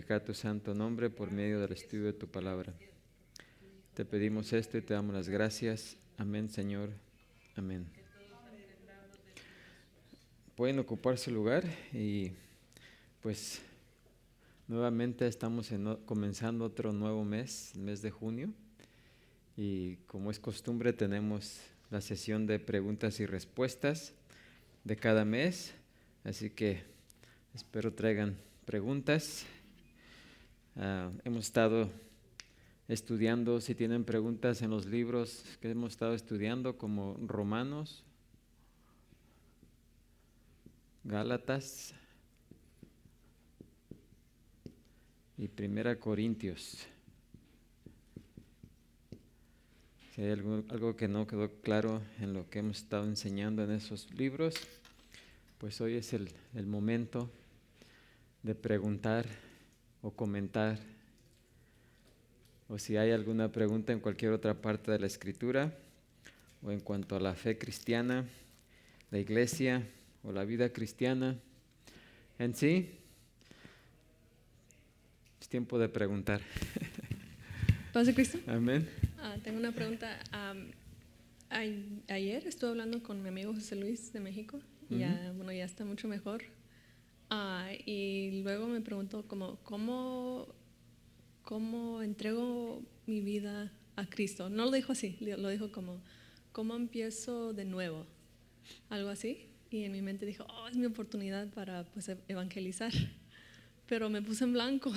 glorificar tu santo nombre por medio del estudio de tu palabra. Te pedimos esto y te damos las gracias. Amén, Señor. Amén. Pueden ocupar su lugar y pues nuevamente estamos comenzando otro nuevo mes, el mes de junio. Y como es costumbre tenemos la sesión de preguntas y respuestas de cada mes. Así que espero traigan preguntas. Hemos estado estudiando, si tienen preguntas en los libros que hemos estado estudiando, como Romanos, Gálatas y Primera Corintios. Si hay algo que no quedó claro en lo que hemos estado enseñando en esos libros, pues hoy es el momento de preguntar o comentar, o si hay alguna pregunta en cualquier otra parte de la Escritura, o en cuanto a la fe cristiana, la iglesia o la vida cristiana en sí, es tiempo de preguntar. ¿Paz de Cristo? Amén. Tengo una pregunta. Ayer estuve hablando con mi amigo José Luis de México. Ya está mucho mejor. Y luego me preguntó cómo entrego mi vida a Cristo. No lo dijo así, lo dijo cómo empiezo de nuevo, algo así. Y en mi mente dijo, es mi oportunidad para pues evangelizar. Pero me puse en blanco.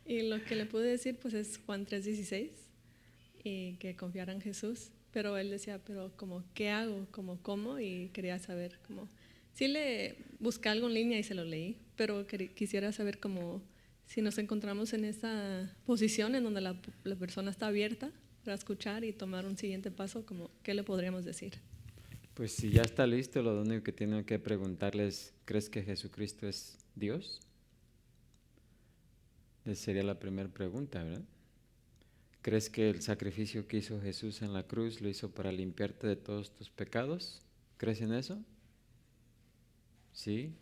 Y lo que le pude decir pues es Juan 3:16, y que confiara en Jesús. Pero él decía, pero ¿qué hago? ¿Cómo? Y quería saber sí le busqué algo en línea y se lo leí, pero quisiera saber si nos encontramos en esa posición en donde la persona está abierta para escuchar y tomar un siguiente paso, ¿qué le podríamos decir? Pues si ya está listo, lo único que tienen que preguntarles, ¿crees que Jesucristo es Dios? Esa sería la primera pregunta, ¿verdad? ¿Crees que el sacrificio que hizo Jesús en la cruz lo hizo para limpiarte de todos tus pecados? ¿Crees en eso? ¿Sí?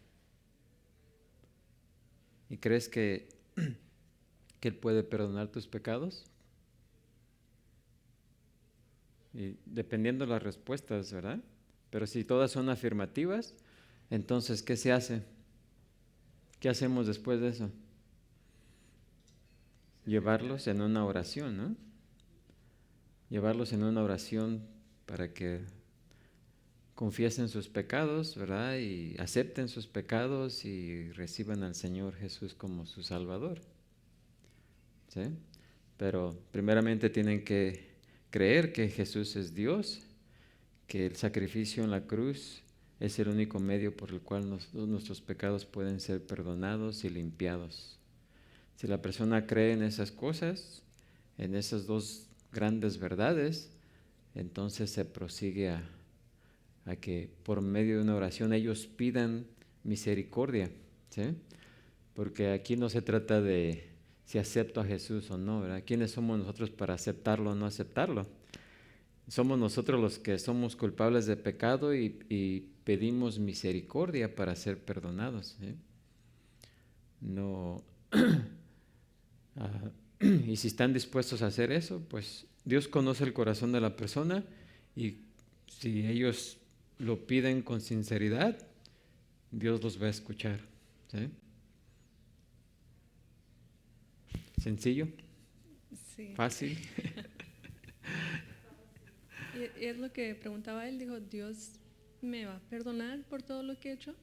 ¿Y crees que Él puede perdonar tus pecados? Y dependiendo de las respuestas, ¿verdad? Pero si todas son afirmativas, entonces, ¿qué se hace? ¿Qué hacemos después de eso? Llevarlos en una oración, ¿no? Llevarlos en una oración para que confiesen sus pecados, ¿verdad? Y acepten sus pecados y reciban al Señor Jesús como su Salvador. ¿Sí? Pero primeramente tienen que creer que Jesús es Dios, que el sacrificio en la cruz es el único medio por el cual nuestros pecados pueden ser perdonados y limpiados. Si la persona cree en esas cosas, en esas dos grandes verdades, entonces se prosigue a que por medio de una oración ellos pidan misericordia, ¿sí? Porque aquí no se trata de si acepto a Jesús o no, ¿verdad? ¿Quiénes somos nosotros para aceptarlo o no aceptarlo? Somos nosotros los que somos culpables de pecado y pedimos misericordia para ser perdonados, ¿sí? No. Y si están dispuestos a hacer eso, pues Dios conoce el corazón de la persona, y si ellos lo piden con sinceridad, Dios los va a escuchar, ¿sí? ¿Sencillo? Sí. ¿Fácil? Y es lo que preguntaba él, dijo, ¿Dios me va a perdonar por todo lo que he hecho?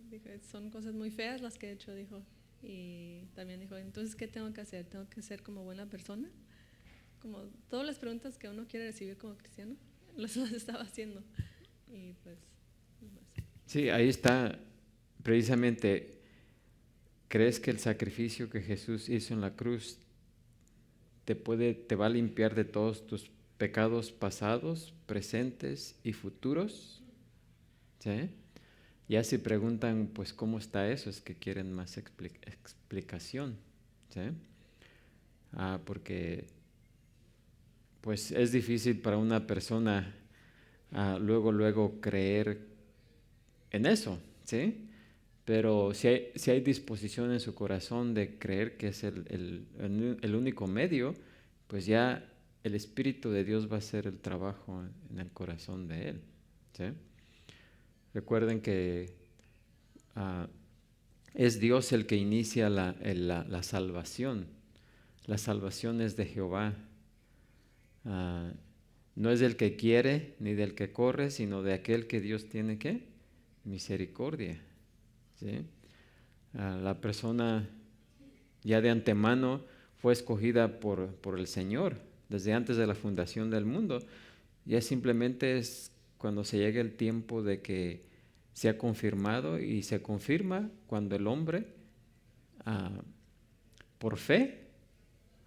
Dijo, son cosas muy feas las que he hecho, dijo. Y también dijo, entonces, ¿qué tengo que hacer? ¿Tengo que ser como buena persona? Todas las preguntas que uno quiere recibir como cristiano, las estaba haciendo. Y pues... Sí, ahí está precisamente. ¿Crees que el sacrificio que Jesús hizo en la cruz te va a limpiar de todos tus pecados pasados, presentes y futuros? ¿Sí? Ya si preguntan, pues, ¿cómo está eso? Es que quieren más explicación, ¿sí? Porque, pues, es difícil para una persona luego creer en eso, ¿sí? Pero si hay disposición en su corazón de creer que es el único medio, pues ya el Espíritu de Dios va a hacer el trabajo en el corazón de él. ¿Sí? Recuerden que es Dios el que inicia la salvación. La salvación es de Jehová. No es del que quiere ni del que corre, sino de aquel que Dios tiene ¿qué? Misericordia. ¿Sí? La persona ya de antemano fue escogida por el Señor desde antes de la fundación del mundo. Ya simplemente es cuando se llegue el tiempo de que sea confirmado, y se confirma cuando el hombre por fe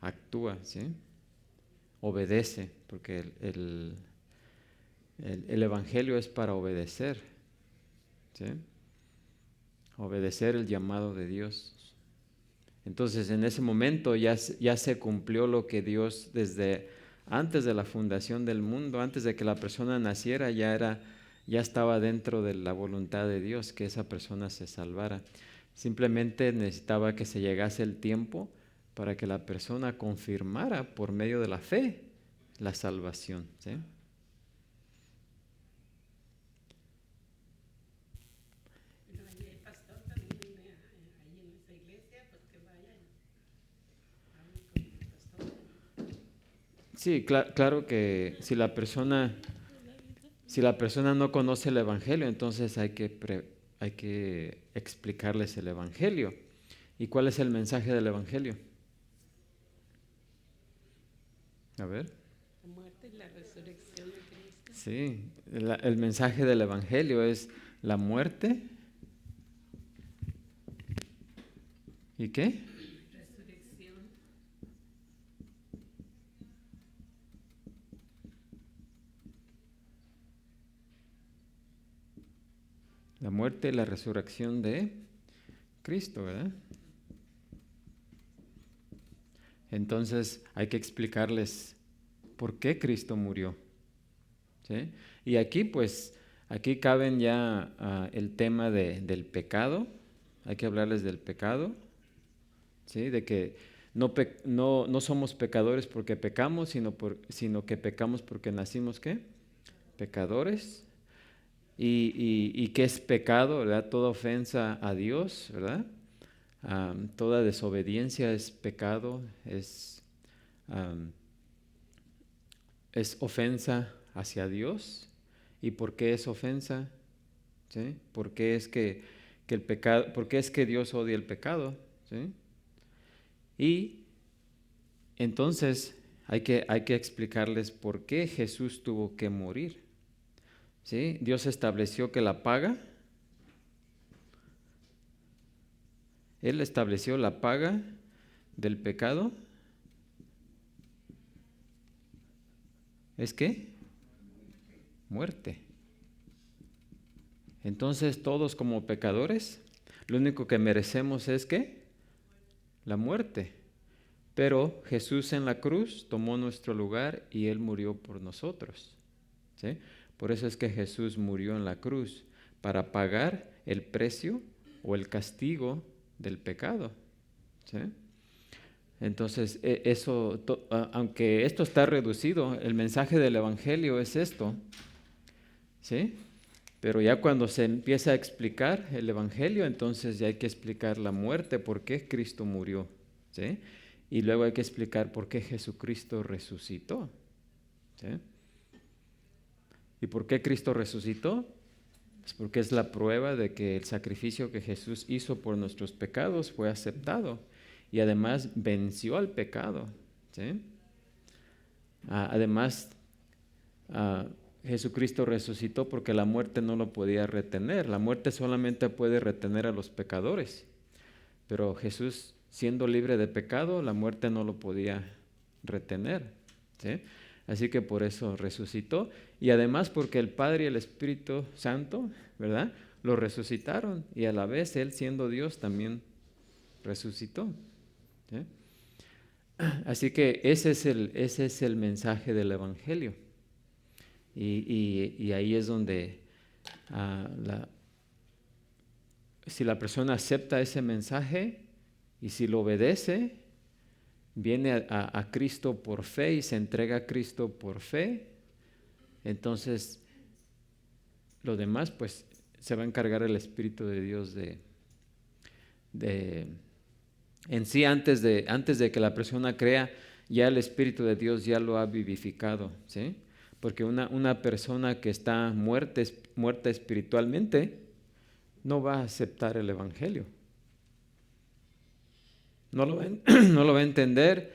actúa, ¿sí? Obedece, porque el Evangelio es para obedecer, ¿sí? Obedecer el llamado de Dios. Entonces en ese momento ya se cumplió lo que Dios desde antes de la fundación del mundo, antes de que la persona naciera, ya estaba dentro de la voluntad de Dios que esa persona se salvara. Simplemente necesitaba que se llegase el tiempo para que la persona confirmara por medio de la fe la salvación, ¿sí? Sí, claro que si la persona no conoce el Evangelio, entonces hay que explicarles el Evangelio. ¿Y cuál es el mensaje del Evangelio? A ver. La muerte y la resurrección de Cristo. Sí, el mensaje del Evangelio es la muerte. ¿Y qué? Resurrección. La muerte y la resurrección de Cristo, ¿verdad? Entonces hay que explicarles por qué Cristo murió, ¿sí? Y aquí caben ya el tema del pecado. Hay que hablarles del pecado, ¿sí? De que no somos pecadores porque pecamos, sino que pecamos porque nacimos ¿qué? Pecadores. Y qué es pecado, ¿verdad? Toda ofensa a Dios, ¿verdad? Toda desobediencia es pecado, es ofensa hacia Dios. ¿Y por qué es ofensa? ¿Sí? ¿Por qué es que el pecado, por qué es que Dios odia el pecado? ¿Sí? Y entonces hay que explicarles por qué Jesús tuvo que morir. ¿Sí? Dios estableció que la paga, Él estableció la paga del pecado. ¿Es qué? Muerte. Entonces todos como pecadores, lo único que merecemos es ¿qué? La muerte. Pero Jesús en la cruz tomó nuestro lugar y Él murió por nosotros, ¿sí? Por eso es que Jesús murió en la cruz, para pagar el precio o el castigo del pecado, ¿sí? Entonces, aunque esto está reducido, el mensaje del Evangelio es esto, ¿sí? Pero ya cuando se empieza a explicar el Evangelio, entonces ya hay que explicar la muerte, por qué Cristo murió, ¿sí? Y luego hay que explicar por qué Jesucristo resucitó, ¿sí? ¿Y por qué Cristo resucitó? Pues porque es la prueba de que el sacrificio que Jesús hizo por nuestros pecados fue aceptado y además venció al pecado, ¿sí? Además, Jesucristo resucitó porque la muerte no lo podía retener. La muerte solamente puede retener a los pecadores, pero Jesús, siendo libre de pecado, la muerte no lo podía retener, ¿sí? Así que por eso resucitó, y además porque el Padre y el Espíritu Santo, ¿verdad?, lo resucitaron, y a la vez Él, siendo Dios, también resucitó, ¿sí? Así que ese es el mensaje del Evangelio. Y ahí es donde si la persona acepta ese mensaje y si lo obedece, viene a Cristo por fe y se entrega a Cristo por fe, entonces lo demás pues se va a encargar el Espíritu de Dios en sí antes de que la persona crea, ya el Espíritu de Dios ya lo ha vivificado, ¿sí? Porque una persona que está muerta espiritualmente no va a aceptar el Evangelio. No lo no lo va a entender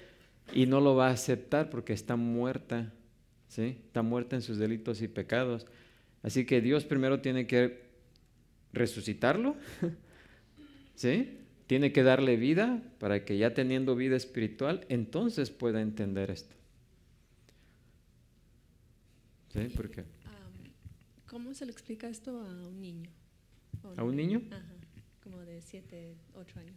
y no lo va a aceptar porque está muerta, ¿sí? Está muerta en sus delitos y pecados. Así que Dios primero tiene que resucitarlo, ¿sí? Tiene que darle vida para que ya teniendo vida espiritual, entonces pueda entender esto. ¿Sí? ¿Por qué? ¿Cómo se le explica esto a un niño? ¿A un niño? Ajá, como de 7, 8 años.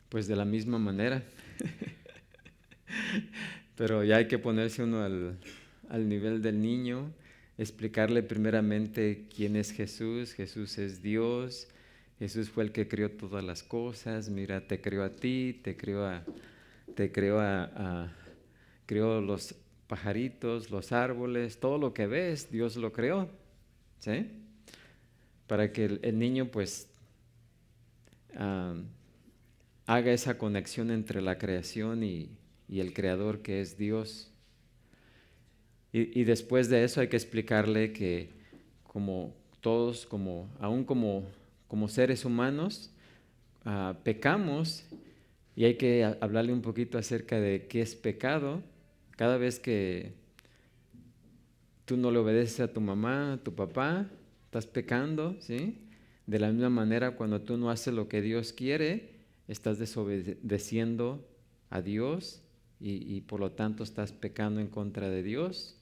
Pues de la misma manera. Pero ya hay que ponerse uno al nivel del niño, explicarle primeramente quién es Jesús. Jesús es Dios, Jesús fue el que creó todas las cosas. Mira, te creó a ti, creó los pajaritos, los árboles, todo lo que ves, Dios lo creó, ¿sí? Para que el niño pues haga esa conexión entre la creación y el creador que es Dios. Y después de eso hay que explicarle que como todos, aún como seres humanos, pecamos y hay que hablarle un poquito acerca de qué es pecado. Cada vez que tú no le obedeces a tu mamá, a tu papá, estás pecando, ¿sí? De la misma manera, cuando tú no haces lo que Dios quiere, estás desobedeciendo a Dios y por lo tanto estás pecando en contra de Dios,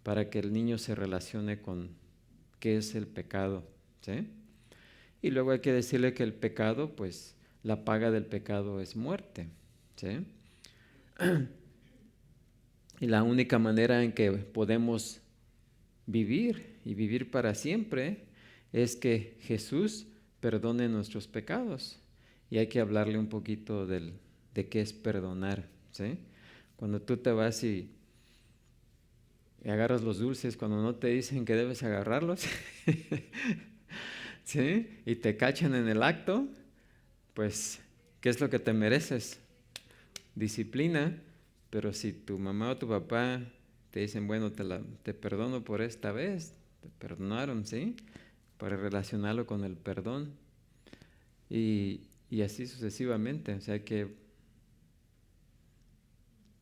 para que el niño se relacione con qué es el pecado, ¿sí? Y luego hay que decirle que el pecado, pues la paga del pecado es muerte, ¿sí? Y la única manera en que podemos vivir y vivir para siempre es que Jesús perdone nuestros pecados. Y hay que hablarle un poquito de qué es perdonar, ¿sí? Cuando tú te vas y agarras los dulces cuando no te dicen que debes agarrarlos, ¿sí? Y te cachan en el acto, pues, ¿qué es lo que te mereces? Disciplina. Pero si tu mamá o tu papá te dicen, bueno, te perdono por esta vez, te perdonaron, ¿sí? Para relacionarlo con el perdón. Y así sucesivamente. O sea, hay que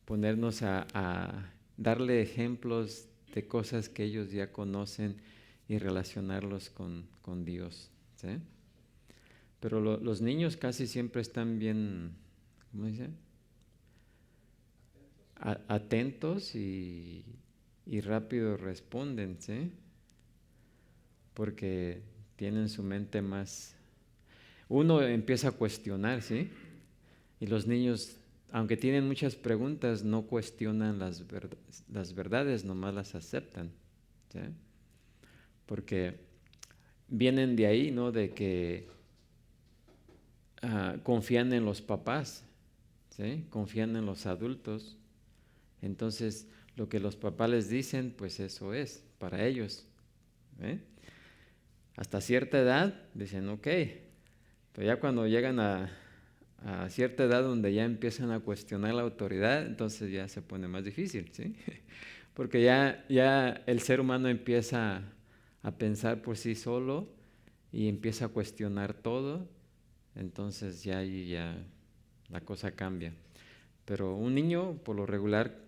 ponernos a darle ejemplos de cosas que ellos ya conocen y relacionarlos con Dios, ¿sí? Pero los niños casi siempre están bien, ¿cómo dice? Atentos y rápido responden, ¿sí? Porque tienen su mente más... Uno empieza a cuestionar, ¿sí? Y los niños, aunque tienen muchas preguntas, no cuestionan las verdades, nomás las aceptan, ¿sí? Porque vienen de ahí, ¿no? De que confían en los papás, ¿sí? Confían en los adultos. Entonces, lo que los papás les dicen, pues eso es para ellos, ¿eh? Hasta cierta edad dicen, ok, pero ya cuando llegan a cierta edad donde ya empiezan a cuestionar la autoridad, entonces ya se pone más difícil, ¿sí? Porque ya el ser humano empieza a pensar por sí solo y empieza a cuestionar todo, entonces ya ahí ya la cosa cambia. Pero un niño, por lo regular,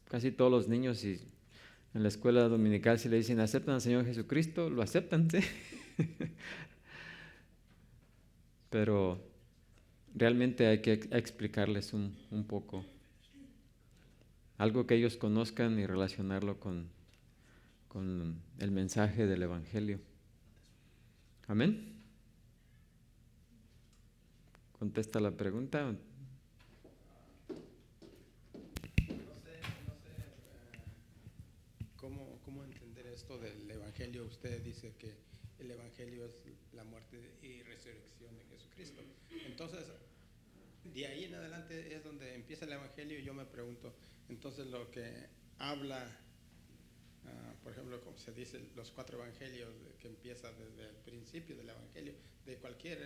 casi todos los niños, y en la escuela dominical si le dicen aceptan al Señor Jesucristo, lo aceptan, ¿sí? Pero realmente hay que explicarles un poco, algo que ellos conozcan y relacionarlo con el mensaje del Evangelio. Amén. ¿Contesta la pregunta? ¿Cómo entender esto del Evangelio Evangelio, usted dice que el Evangelio es la muerte y resurrección de Jesucristo. Entonces, de ahí en adelante es donde empieza el Evangelio y yo me pregunto, entonces lo que habla, por ejemplo, como se dice, los 4 Evangelios que empieza desde el principio del Evangelio, de cualquier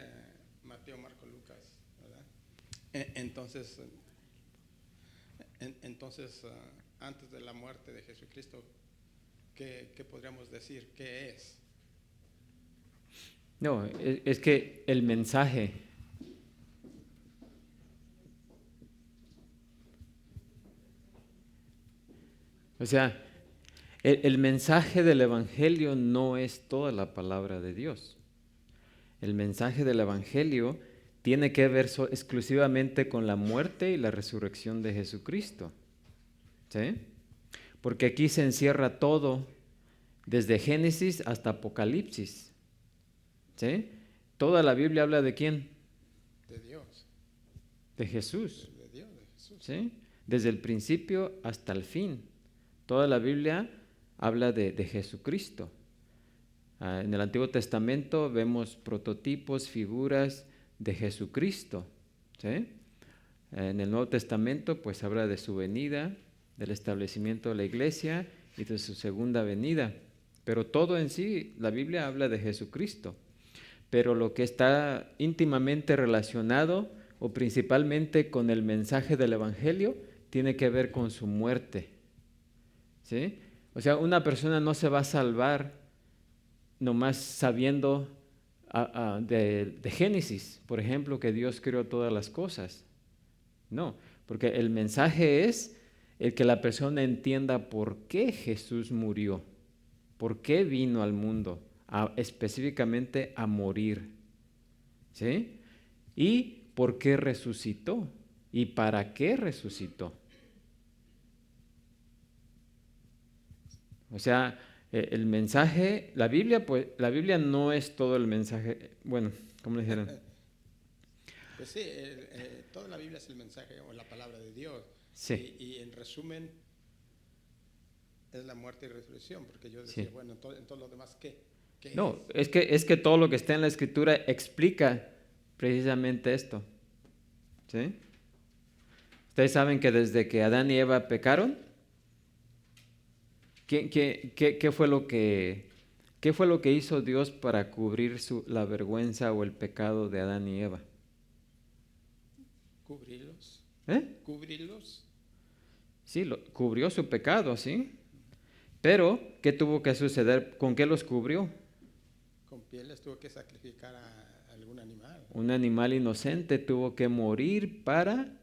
Mateo, Marco, Lucas, ¿verdad? Entonces, antes de la muerte de Jesucristo, ¿qué podríamos decir? ¿Qué es? No, es que el mensaje, o sea, el mensaje del Evangelio no es toda la palabra de Dios. El mensaje del Evangelio tiene que ver exclusivamente con la muerte y la resurrección de Jesucristo. ¿Sí? Porque aquí se encierra todo, desde Génesis hasta Apocalipsis. ¿Sí? Toda la Biblia habla de quién? De Dios. De Jesús. De Dios, de Jesús. ¿Sí? Desde el principio hasta el fin. Toda la Biblia habla de Jesucristo. En el Antiguo Testamento vemos prototipos, figuras de Jesucristo. ¿Sí? En el Nuevo Testamento pues habla de su venida, del establecimiento de la iglesia y de su segunda venida. Pero todo en sí, la Biblia habla de Jesucristo. Pero lo que está íntimamente relacionado o principalmente con el mensaje del Evangelio tiene que ver con su muerte. ¿Sí? O sea, una persona no se va a salvar nomás sabiendo de Génesis, por ejemplo, que Dios creó todas las cosas. No, porque el mensaje es el que la persona entienda por qué Jesús murió, por qué vino al mundo, específicamente a morir, ¿sí? Y por qué resucitó y para qué resucitó. O sea, el mensaje, la Biblia, pues, la Biblia no es todo el mensaje, bueno, ¿cómo le dijeron? Pues sí, toda la Biblia es el mensaje o la palabra de Dios. Sí. Y en resumen, es la muerte y resurrección, porque yo decía, Sí. bueno, en todo lo demás, ¿qué No, es que todo lo que está en la Escritura explica precisamente esto. ¿Sí? Ustedes saben que desde que Adán y Eva pecaron, ¿qué fue lo que hizo Dios para cubrir la vergüenza o el pecado de Adán y Eva? Cubrirlos. Cubrirlos. Sí, cubrió su pecado, ¿sí? Pero, ¿qué tuvo que suceder? ¿Con qué los cubrió? Con pieles tuvo que sacrificar a algún animal. Un animal inocente tuvo que morir para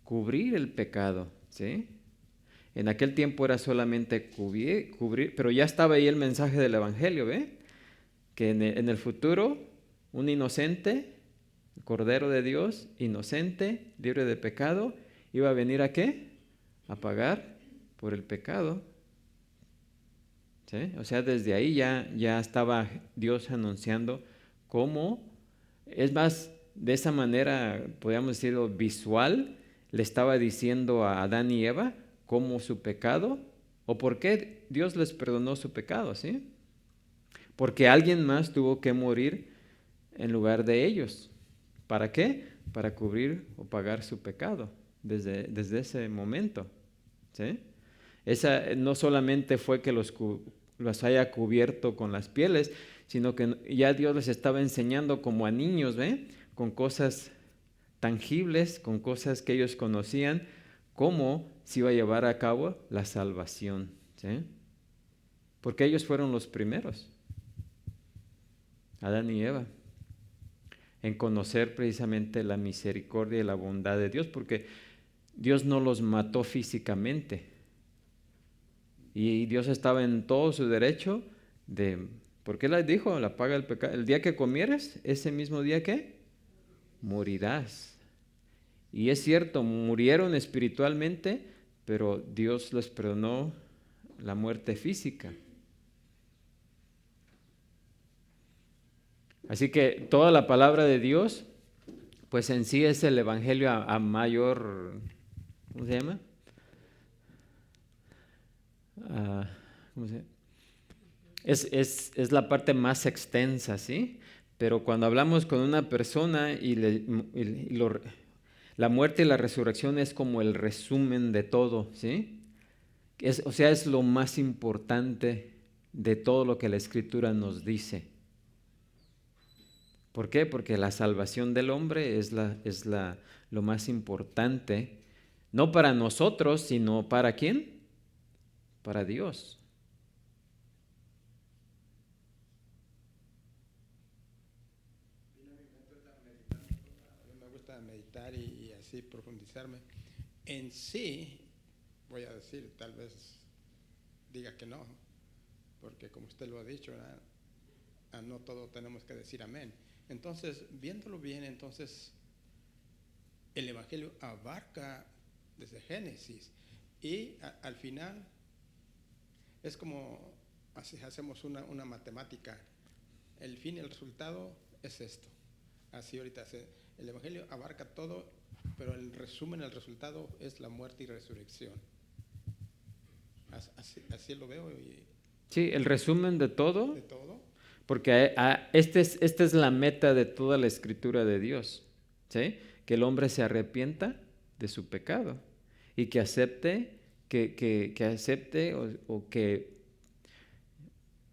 cubrir el pecado, ¿sí? En aquel tiempo era solamente cubrir, pero ya estaba ahí el mensaje del Evangelio, ¿ve? Que en el futuro un inocente, el Cordero de Dios, inocente, libre de pecado, iba a venir ¿a qué? A pagar por el pecado. ¿Sí? O sea, desde ahí ya estaba Dios anunciando cómo, es más, de esa manera, podríamos decirlo, visual, le estaba diciendo a Adán y Eva cómo su pecado, o por qué Dios les perdonó su pecado, ¿sí? Porque alguien más tuvo que morir en lugar de ellos. ¿Para qué? Para cubrir o pagar su pecado desde ese momento, ¿sí? Esa no solamente fue que los haya cubierto con las pieles, sino que ya Dios les estaba enseñando como a niños, ¿ve? Con cosas tangibles, con cosas que ellos conocían, cómo se iba a llevar a cabo la salvación, ¿sí? Porque ellos fueron los primeros, Adán y Eva, en conocer precisamente la misericordia y la bondad de Dios, porque Dios no los mató físicamente. Y Dios estaba en todo su derecho porque Él les dijo, la paga del pecado, el día que comieres, ese mismo día que morirás. Y es cierto, murieron espiritualmente, pero Dios les perdonó la muerte física. Así que toda la palabra de Dios, pues en sí es el evangelio a mayor, ¿cómo se llama? ¿Cómo se llama? es la parte más extensa, ¿sí? Pero cuando hablamos con una persona la muerte y la resurrección es como el resumen de todo, ¿sí? O sea, es lo más importante de todo lo que la Escritura nos dice. ¿Por qué? Porque la salvación del hombre es lo más importante, no para nosotros, sino ¿para quién? Para Dios. A mí me gusta meditar y así profundizarme. En sí, voy a decir, tal vez diga que no, porque como usted lo ha dicho, ¿verdad? No todo tenemos que decir amén. Entonces, viéndolo bien, entonces el Evangelio abarca desde Génesis y al final es como así hacemos una matemática. El fin y el resultado es esto. Así ahorita el Evangelio abarca todo, pero el resumen, el resultado es la muerte y resurrección. Así lo veo. Sí, el resumen de todo. De todo. Porque esta es la meta de toda la Escritura de Dios, ¿sí? Que el hombre se arrepienta de su pecado y que acepte, que acepte o que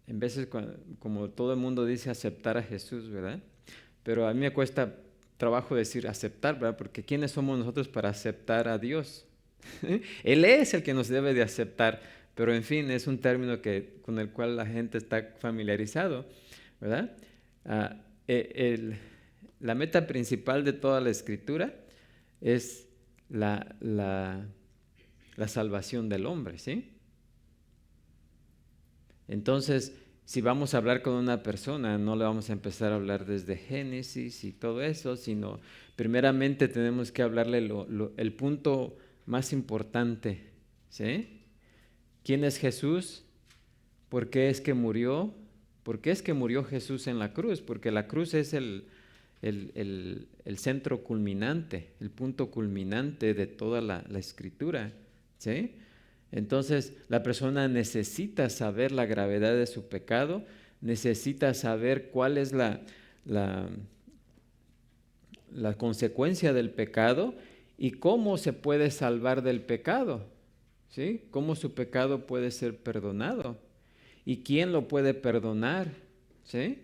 en veces como todo el mundo dice aceptar a Jesús, ¿verdad? Pero a mí me cuesta trabajo decir aceptar, ¿verdad? Porque ¿quiénes somos nosotros para aceptar a Dios? Él es el que nos debe de aceptar, pero en fin, es un término con el cual la gente está familiarizado, ¿verdad? La meta principal de toda la Escritura es la salvación del hombre, ¿sí? Entonces, si vamos a hablar con una persona, no le vamos a empezar a hablar desde Génesis y todo eso, sino primeramente tenemos que hablarle el punto más importante, ¿sí? ¿Quién es Jesús? ¿Por qué es que murió? ¿Por qué es que murió Jesús en la cruz? Porque la cruz es el centro culminante, el punto culminante de toda la Escritura, ¿sí? Entonces, la persona necesita saber la gravedad de su pecado, necesita saber cuál es la consecuencia del pecado y cómo se puede salvar del pecado, ¿sí? Cómo su pecado puede ser perdonado y quién lo puede perdonar, ¿sí?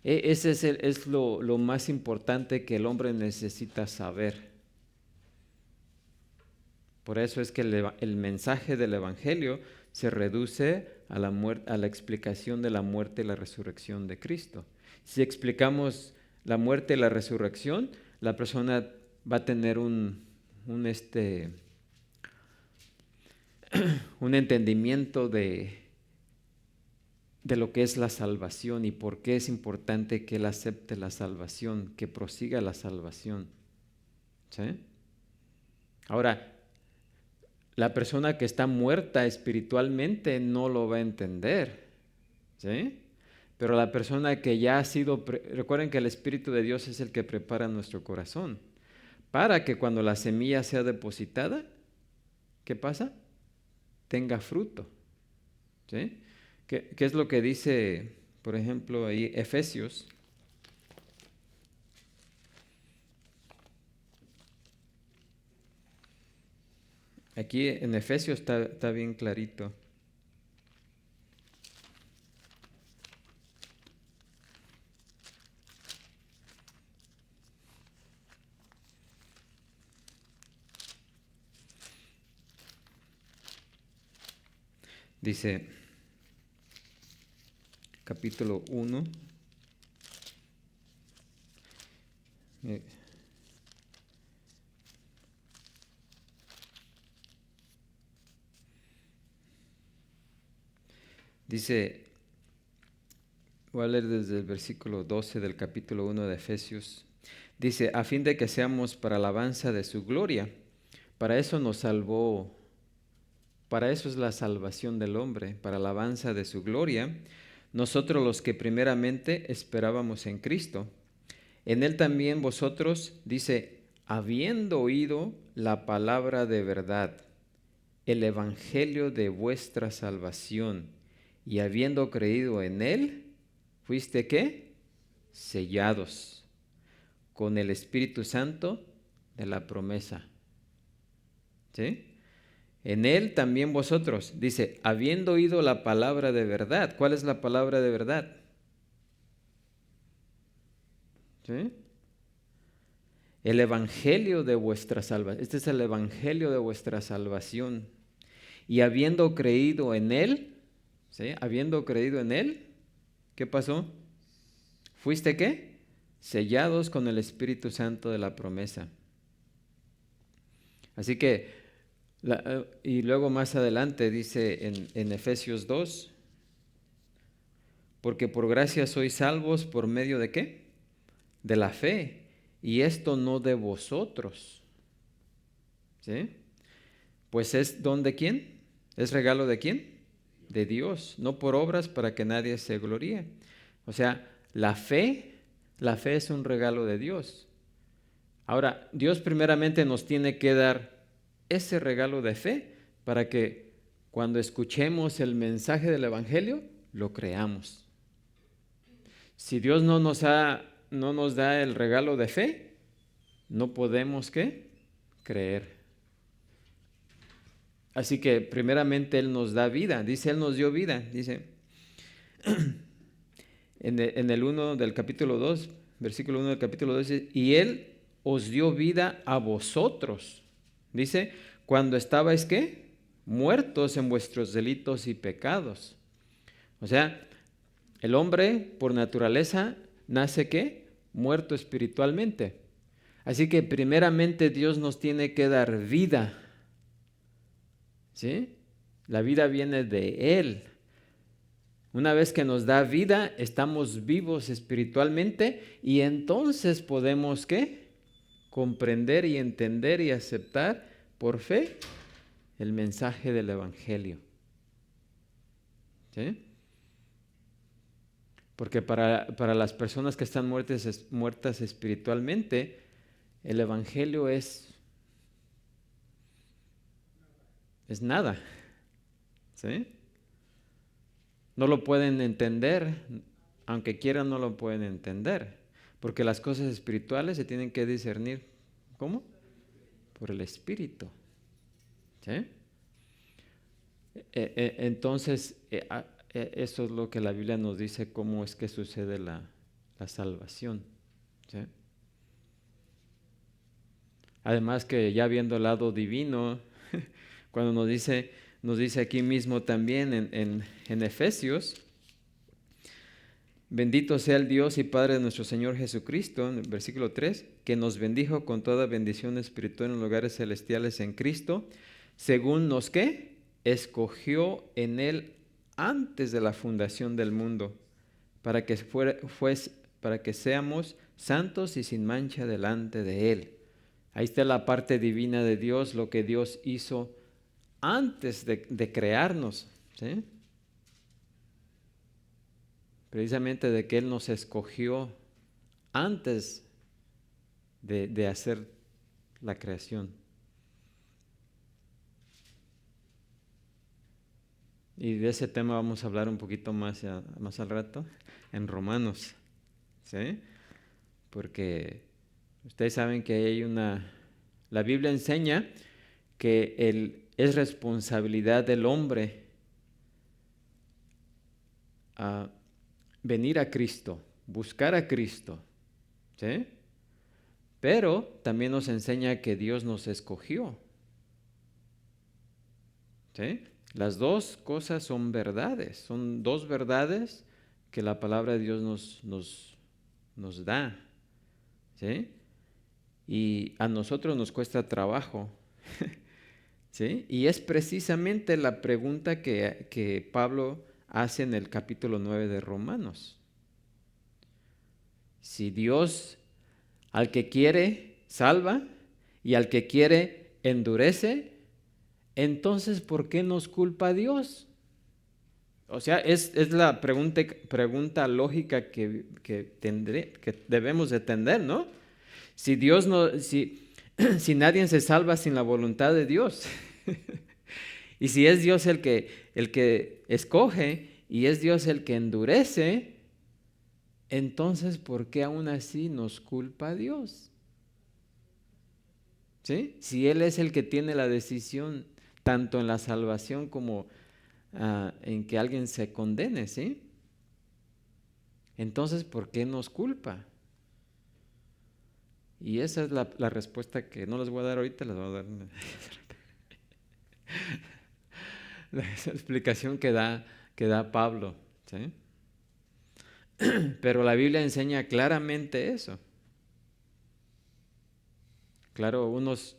Ese es lo más importante que el hombre necesita saber. Por eso es que el mensaje del Evangelio se reduce a la explicación de la muerte y la resurrección de Cristo. Si explicamos la muerte y la resurrección, la persona va a tener un entendimiento de lo que es la salvación y por qué es importante que él acepte la salvación, que prosiga la salvación, ¿sí? Ahora, la persona que está muerta espiritualmente no lo va a entender, ¿sí? Pero la persona que ya ha sido, recuerden que el Espíritu de Dios es el que prepara nuestro corazón, para que cuando la semilla sea depositada, ¿qué pasa? Tenga fruto, ¿sí? ¿Qué es lo que dice, por ejemplo, ahí Efesios? Aquí en Efesios está bien clarito. Dice, capítulo 1. Dice, voy a leer desde el versículo 12 del capítulo 1 de Efesios. Dice, a fin de que seamos para alabanza de su gloria. Para eso nos salvó, para eso es la salvación del hombre, para alabanza de su gloria. Nosotros los que primeramente esperábamos en Cristo. En él también vosotros, dice, habiendo oído la palabra de verdad, el evangelio de vuestra salvación, y habiendo creído en Él, fuiste ¿qué? Sellados con el Espíritu Santo de la promesa. ¿Sí? En Él también vosotros, dice, habiendo oído la palabra de verdad. ¿Cuál es la palabra de verdad? ¿Sí? El evangelio de vuestra salvación. Este es el evangelio de vuestra salvación. Y habiendo creído en Él, ¿sí? Habiendo creído en Él, ¿qué pasó? ¿Fuiste qué? Sellados con el Espíritu Santo de la promesa. Así que, y luego más adelante dice en Efesios 2, porque por gracia sois salvos por medio de ¿qué? De la fe, y esto no de vosotros. ¿Sí? Pues es don de quién, es regalo de quién, de Dios, no por obras para que nadie se gloríe. O sea, la fe es un regalo de Dios. Ahora, Dios primeramente nos tiene que dar ese regalo de fe para que cuando escuchemos el mensaje del Evangelio, lo creamos. Si Dios no nos da el regalo de fe, no podemos ¿qué? Creer. Así que primeramente Él nos da vida, dice, Él nos dio vida, dice, en el 1 del capítulo 2, versículo 1 del capítulo 2, dice, y Él os dio vida a vosotros, dice, cuando estabais ¿qué? Muertos en vuestros delitos y pecados. O sea, el hombre por naturaleza nace ¿qué? Muerto espiritualmente. Así que primeramente Dios nos tiene que dar vida. ¿Sí? La vida viene de Él. Una vez que nos da vida, estamos vivos espiritualmente y entonces podemos ¿qué? Comprender y entender y aceptar por fe el mensaje del Evangelio. ¿Sí? Porque para las personas que están muertas espiritualmente, el Evangelio es nada. ¿Sí? No lo pueden entender, aunque quieran no lo pueden entender, porque las cosas espirituales se tienen que discernir, ¿cómo? Por el Espíritu. ¿Sí? Entonces, eso es lo que la Biblia nos dice, cómo es que sucede la salvación. ¿Sí? Además que ya viendo el lado divino, cuando nos dice aquí mismo también en Efesios, bendito sea el Dios y Padre de nuestro Señor Jesucristo, en el versículo 3, que nos bendijo con toda bendición espiritual en los lugares celestiales en Cristo, según nos ¿qué? Escogió en Él antes de la fundación del mundo, para que seamos santos y sin mancha delante de Él. Ahí está la parte divina de Dios, lo que Dios hizo antes de crearnos, ¿sí? Precisamente de que Él nos escogió antes de hacer la creación. Y de ese tema vamos a hablar un poquito más al rato en Romanos, ¿sí? Porque ustedes saben que hay la Biblia enseña que es responsabilidad del hombre venir a Cristo, buscar a Cristo, ¿sí? Pero también nos enseña que Dios nos escogió, ¿sí? Las dos cosas son verdades, son dos verdades que la palabra de Dios nos da, ¿sí? Y a nosotros nos cuesta trabajo, ¿sí? Y es precisamente la pregunta que Pablo hace en el capítulo 9 de Romanos. Si Dios al que quiere salva y al que quiere endurece, entonces ¿por qué nos culpa a Dios? O sea, es la pregunta lógica que debemos de tener, ¿no? Si Dios si nadie se salva sin la voluntad de Dios, y si es Dios el que escoge y es Dios el que endurece, entonces ¿por qué aún así nos culpa a Dios? ¿Sí? Si Él es el que tiene la decisión tanto en la salvación como en que alguien se condene, ¿sí? Entonces, ¿por qué nos culpa? Y esa es la respuesta que no les voy a dar ahorita, les voy a dar la explicación que da Pablo, ¿sí? Pero la Biblia enseña claramente eso. Claro, unos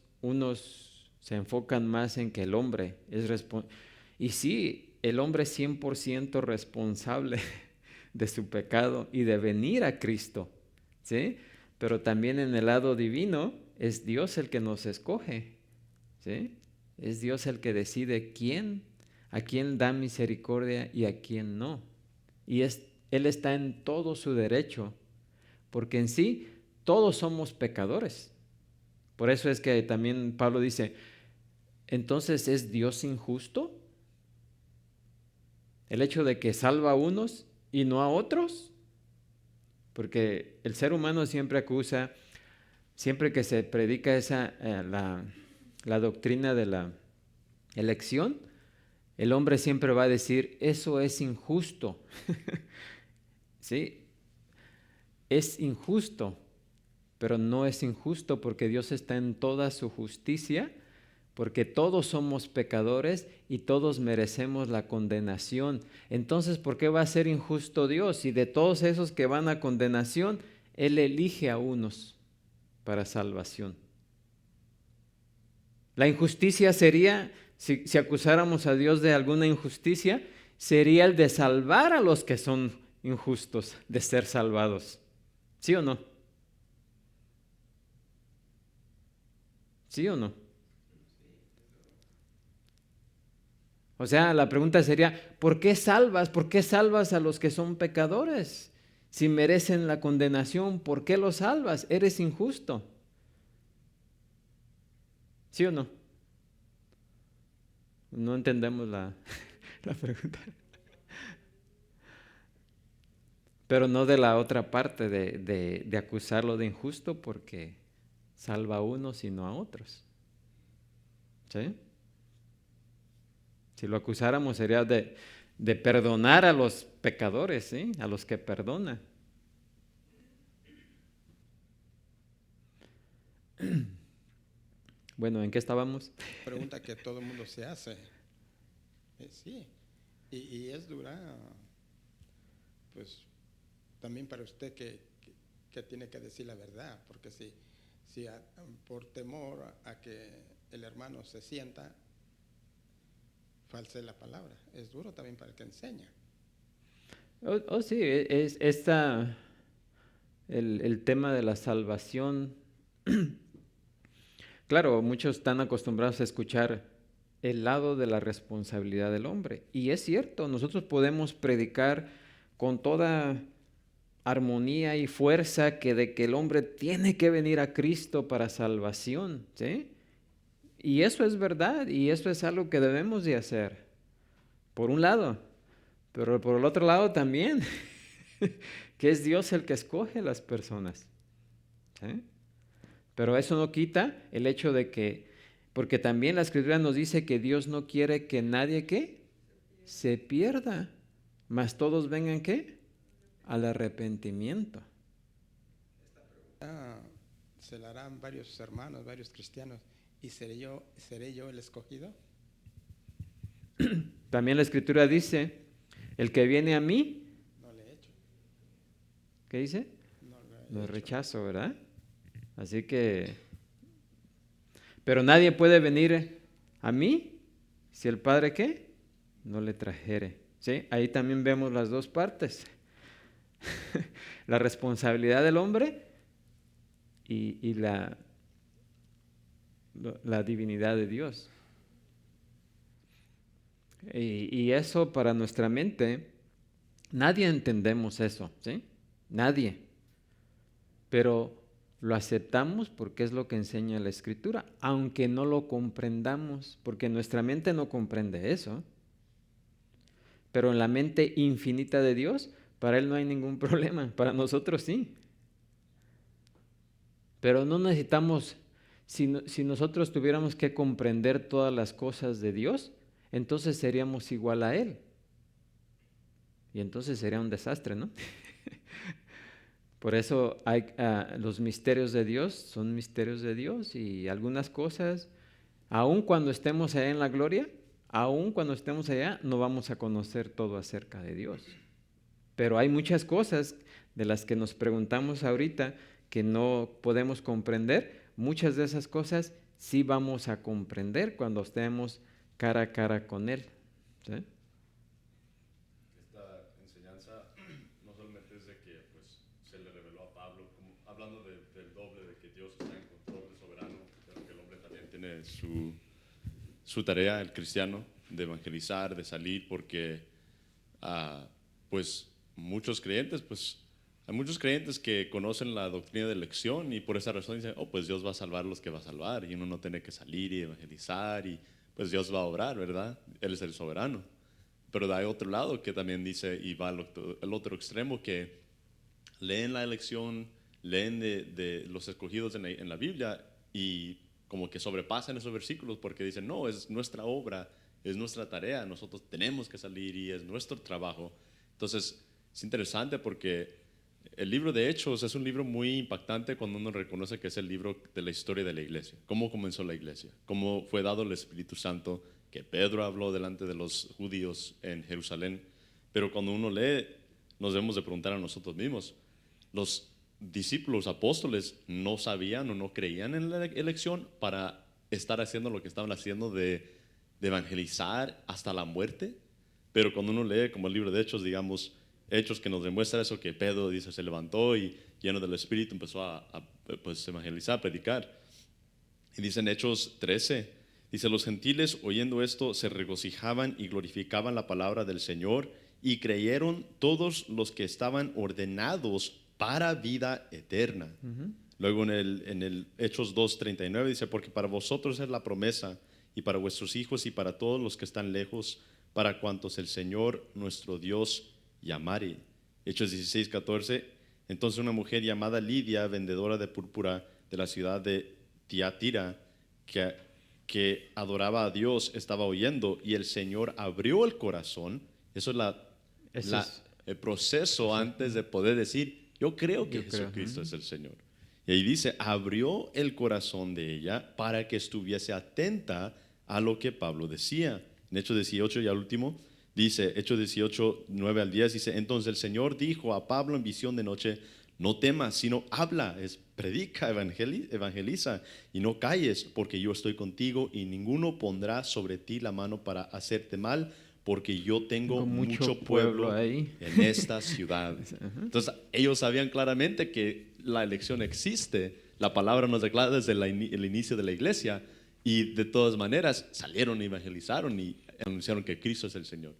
se enfocan más en que el hombre es responsable. Y sí, el hombre es 100% responsable de su pecado y de venir a Cristo, ¿sí? Pero también en el lado divino es Dios el que nos escoge, ¿sí? Es Dios el que decide a quién da misericordia y a quién no. Y Él está en todo su derecho, porque en sí todos somos pecadores. Por eso es que también Pablo dice, entonces ¿es Dios injusto? El hecho de que salva a unos y no a otros, porque el ser humano siempre acusa, siempre que se predica la doctrina de la elección, el hombre siempre va a decir, eso es injusto. ¿Sí? Es injusto, pero no es injusto porque Dios está en toda su justicia, porque todos somos pecadores y todos merecemos la condenación. Entonces, ¿por qué va a ser injusto Dios? Si de todos esos que van a condenación, Él elige a unos para salvación. La injusticia sería, si acusáramos a Dios de alguna injusticia, sería el de salvar a los que son injustos, de ser salvados. ¿Sí o no? ¿Sí o no? O sea, la pregunta sería, ¿por qué salvas? ¿Por qué salvas a los que son pecadores? Si merecen la condenación, ¿por qué los salvas? Eres injusto. ¿Sí o no? No entendemos la pregunta. Pero no de la otra parte, de acusarlo de injusto porque salva a unos y no a otros. ¿Sí? Si lo acusáramos sería de perdonar a los pecadores, ¿sí? A los que perdona. Bueno, ¿en qué estábamos? Pregunta que todo el mundo se hace. Sí, y es dura, pues también para usted que tiene que decir la verdad, porque si por temor a que el hermano se sienta, false la palabra. Es duro también para el que enseña. Sí, el tema de la salvación. Claro, muchos están acostumbrados a escuchar el lado de la responsabilidad del hombre. Y es cierto, nosotros podemos predicar con toda armonía y fuerza de que el hombre tiene que venir a Cristo para salvación, ¿sí? Y eso es verdad, y eso es algo que debemos de hacer, por un lado, pero por el otro lado también, que es Dios el que escoge las personas, ¿sí? Pero eso no quita el hecho de que, porque también la Escritura nos dice que Dios no quiere que nadie, ¿qué? Se pierda, mas todos vengan, ¿qué? Al arrepentimiento. Se la harán varios hermanos, varios cristianos, y seré yo el escogido. También la Escritura dice, el que viene a mí, no le echo. ¿Qué dice? Lo rechazo, ¿verdad? Así que, pero nadie puede venir a mí si el Padre, ¿qué? No le trajere, ¿sí? Ahí también vemos las dos partes. La responsabilidad del hombre y la divinidad de Dios. Y eso para nuestra mente, nadie entendemos eso, ¿sí? Nadie. Pero lo aceptamos porque es lo que enseña la Escritura, aunque no lo comprendamos, porque nuestra mente no comprende eso. pero en la mente infinita de Dios, para Él no hay ningún problema, para nosotros sí. Pero no necesitamos, si nosotros tuviéramos que comprender todas las cosas de Dios, entonces seríamos igual a Él. Y entonces sería un desastre, ¿no? Por eso los misterios de Dios son misterios de Dios, y algunas cosas, aun cuando estemos allá en la gloria, aun cuando estemos allá, no vamos a conocer todo acerca de Dios. Pero hay muchas cosas de las que nos preguntamos ahorita que no podemos comprender. Muchas de esas cosas sí vamos a comprender cuando estemos cara a cara con Él, ¿sí? Esta enseñanza no solamente es de que pues, se le reveló a Pablo, como, hablando del doble, de que Dios está en control, de soberano, pero que el hombre también tiene su tarea, el cristiano, de evangelizar, de salir, porque pues muchos creyentes, pues hay muchos creyentes que conocen la doctrina de elección y por esa razón dicen, oh, pues Dios va a salvar a los que va a salvar y uno no tiene que salir y evangelizar y pues Dios va a obrar, ¿verdad? Él es el soberano. Pero hay otro lado que también dice, y va al otro extremo, que leen la elección, leen de los escogidos en la Biblia y como que sobrepasan esos versículos porque dicen, no, es nuestra obra, es nuestra tarea, nosotros tenemos que salir y es nuestro trabajo. Entonces, es interesante porque el libro de Hechos es un libro muy impactante cuando uno reconoce que es el libro de la historia de la iglesia. Cómo comenzó la iglesia, cómo fue dado el Espíritu Santo, que Pedro habló delante de los judíos en Jerusalén. Pero cuando uno lee, nos debemos de preguntar a nosotros mismos, los discípulos, apóstoles, no sabían o no creían en la elección para estar haciendo lo que estaban haciendo de evangelizar hasta la muerte. Pero cuando uno lee como el libro de Hechos, digamos, Hechos que nos demuestra eso, que Pedro dice se levantó y lleno del Espíritu empezó a pues, evangelizar, a predicar. Y dice en Hechos 13, dice, los gentiles oyendo esto se regocijaban y glorificaban la palabra del Señor y creyeron todos los que estaban ordenados para vida eterna. Luego en el Hechos 2:39 dice, porque para vosotros es la promesa y para vuestros hijos y para todos los que están lejos, para cuantos el Señor nuestro Dios llamare. Hechos 16:14, entonces una mujer llamada Lidia, vendedora de púrpura de la ciudad de Tiatira, que adoraba a Dios, estaba oyendo y el Señor abrió el corazón. Eso es el proceso antes de poder decir, yo creo que Jesucristo es el Señor. Y ahí dice, abrió el corazón de ella para que estuviese atenta a lo que Pablo decía. En Hechos 18, y al último, dice, Hechos 18, 9 al 10, dice, entonces el Señor dijo a Pablo en visión de noche, no temas, sino habla, predica, evangeliza, y no calles, porque yo estoy contigo, y ninguno pondrá sobre ti la mano para hacerte mal, porque yo tengo mucho pueblo ahí en esta ciudad. Entonces ellos sabían claramente que la elección existe, la palabra nos declara desde el inicio de la iglesia, y de todas maneras salieron y evangelizaron y anunciaron que Cristo es el Señor,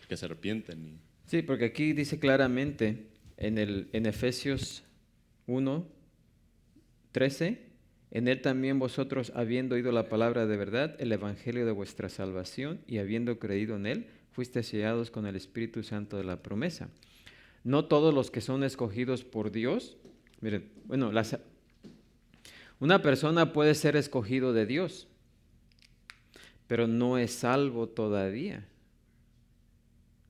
que se arrepienten. Sí, porque aquí dice claramente en Efesios 1:13, en él también vosotros, habiendo oído la palabra de verdad, el evangelio de vuestra salvación, y habiendo creído en él, fuisteis sellados con el Espíritu Santo de la promesa. No todos los que son escogidos por Dios, miren, bueno, una persona puede ser escogido de Dios, pero no es salvo todavía.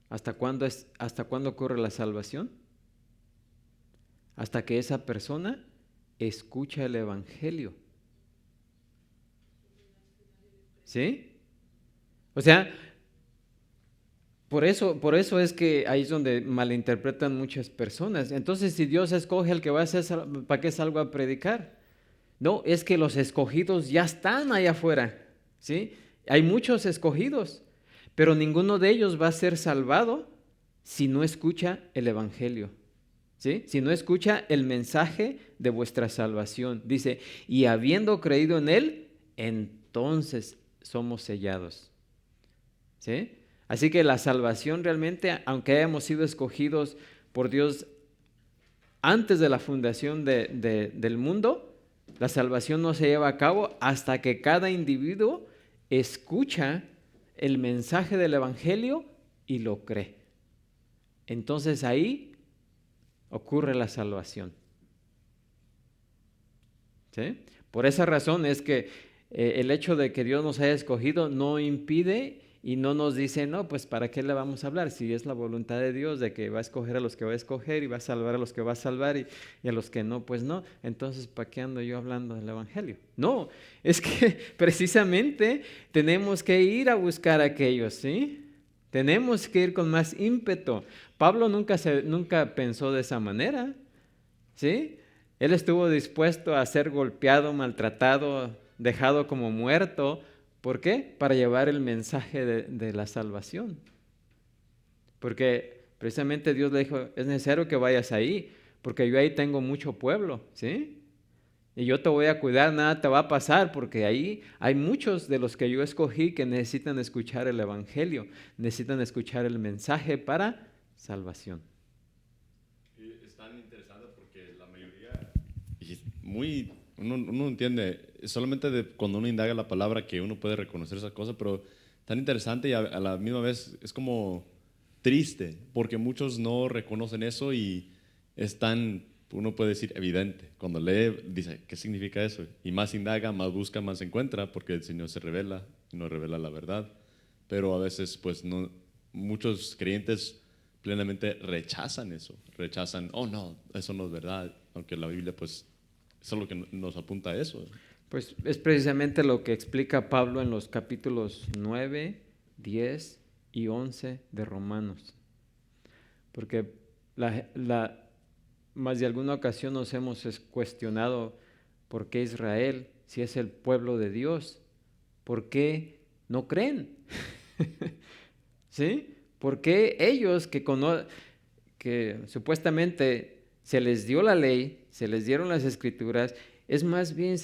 ¿Hasta cuándo ocurre la salvación? Hasta que esa persona escucha el evangelio. ¿Sí? O sea, por eso es que ahí es donde malinterpretan muchas personas. Entonces, si Dios escoge al que va a ser, ¿para qué salgo a predicar? No, es que los escogidos ya están allá afuera, ¿sí? Hay muchos escogidos, pero ninguno de ellos va a ser salvado si no escucha el evangelio, ¿sí? Si no escucha el mensaje de vuestra salvación. Dice, y habiendo creído en él, entonces somos sellados, ¿sí? Así que la salvación realmente, aunque hayamos sido escogidos por Dios antes de la fundación del mundo, la salvación no se lleva a cabo hasta que cada individuo escucha el mensaje del evangelio y lo cree. Entonces ahí ocurre la salvación. ¿Sí? Por esa razón es que el hecho de que Dios nos haya escogido no impide y no nos dice, no, pues ¿para qué le vamos a hablar? Si es la voluntad de Dios de que va a escoger a los que va a escoger y va a salvar a los que va a salvar y a los que no, pues no. Entonces, ¿para qué ando yo hablando del Evangelio? No, es que precisamente tenemos que ir a buscar a aquellos, ¿sí? Tenemos que ir con más ímpetu. Pablo nunca pensó de esa manera, ¿sí? Él estuvo dispuesto a ser golpeado, maltratado, dejado como muerto. ¿Por qué? Para llevar el mensaje de la salvación. Porque precisamente Dios le dijo, es necesario que vayas ahí, porque yo ahí tengo mucho pueblo, ¿sí? Y yo te voy a cuidar, nada te va a pasar, porque ahí hay muchos de los que yo escogí que necesitan escuchar el Evangelio, necesitan escuchar el mensaje para salvación. Es tan interesante porque la mayoría, uno entiende, solamente cuando uno indaga la palabra que uno puede reconocer esa cosa, pero tan interesante y a la misma vez es como triste, porque muchos no reconocen eso y es tan, uno puede decir, evidente. Cuando lee, dice, ¿qué significa eso? Y más indaga, más busca, más encuentra, porque el Señor se revela y nos revela la verdad. Pero a veces, pues, no, muchos creyentes plenamente rechazan eso, rechazan, oh no, eso no es verdad, aunque la Biblia, pues, eso es lo que nos apunta a eso. Pues es precisamente lo que explica Pablo en los capítulos 9, 10 y 11 de Romanos. Porque más de alguna ocasión nos hemos cuestionado por qué Israel, si es el pueblo de Dios, ¿por qué no creen? ¿Sí? ¿Por qué ellos que supuestamente se les dio la ley, se les dieron las escrituras, es más bien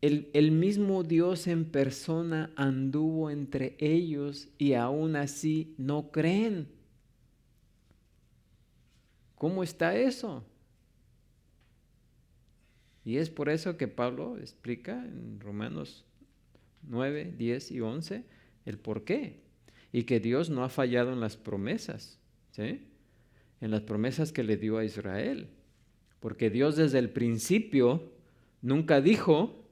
el mismo Dios en persona anduvo entre ellos y aún así no creen? ¿Cómo está eso? Y es por eso que Pablo explica en Romanos 9, 10 y 11 el por qué. Y que Dios no ha fallado en las promesas, ¿sí? En las promesas que le dio a Israel. Porque Dios desde el principio nunca dijo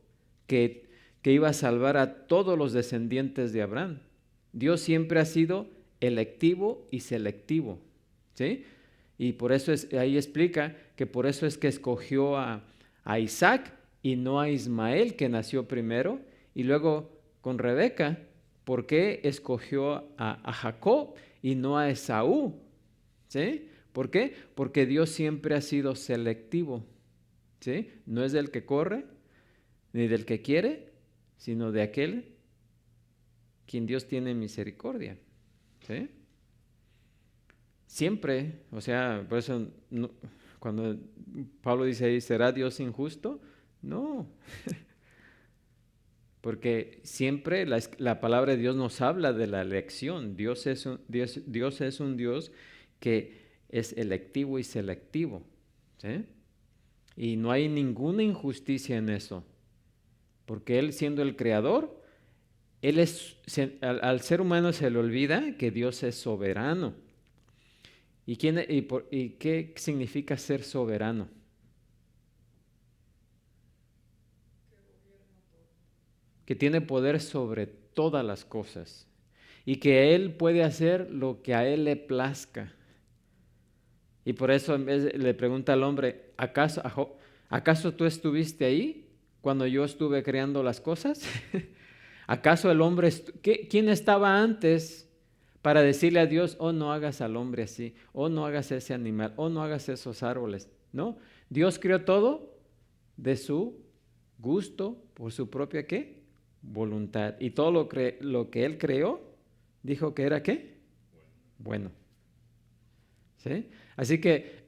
que iba a salvar a todos los descendientes de Abraham. Dios siempre ha sido electivo y selectivo, ¿sí? Y por eso ahí explica que por eso es que escogió a Isaac y no a Ismael, que nació primero, y luego con Rebeca, ¿por qué escogió a Jacob y no a Esaú? ¿Sí? ¿Por qué? Porque Dios siempre ha sido selectivo, ¿sí? No es del que corre, ni del que quiere, sino de aquel quien Dios tiene misericordia, ¿sí? Siempre, o sea, por eso cuando Pablo dice ahí, ¿será Dios injusto? No, porque siempre la palabra de Dios nos habla de la elección. Dios es un Dios que es electivo y selectivo, ¿sí? Y no hay ninguna injusticia en eso, porque Él siendo el creador, al ser humano se le olvida que Dios es soberano. ¿Y qué significa ser soberano? Que tiene poder sobre todas las cosas y que Él puede hacer lo que a Él le plazca. Y por eso en vez le pregunta al hombre, ¿acaso tú estuviste ahí cuando yo estuve creando las cosas? ¿Acaso el hombre, quién estaba antes para decirle a Dios, oh, no hagas al hombre así, oh, no hagas ese animal, oh, no hagas esos árboles? ¿No? Dios creó todo de su gusto, por su propia, ¿qué? Voluntad. Y todo lo que Él creó, dijo que era, ¿qué? Bueno. ¿Sí? Así que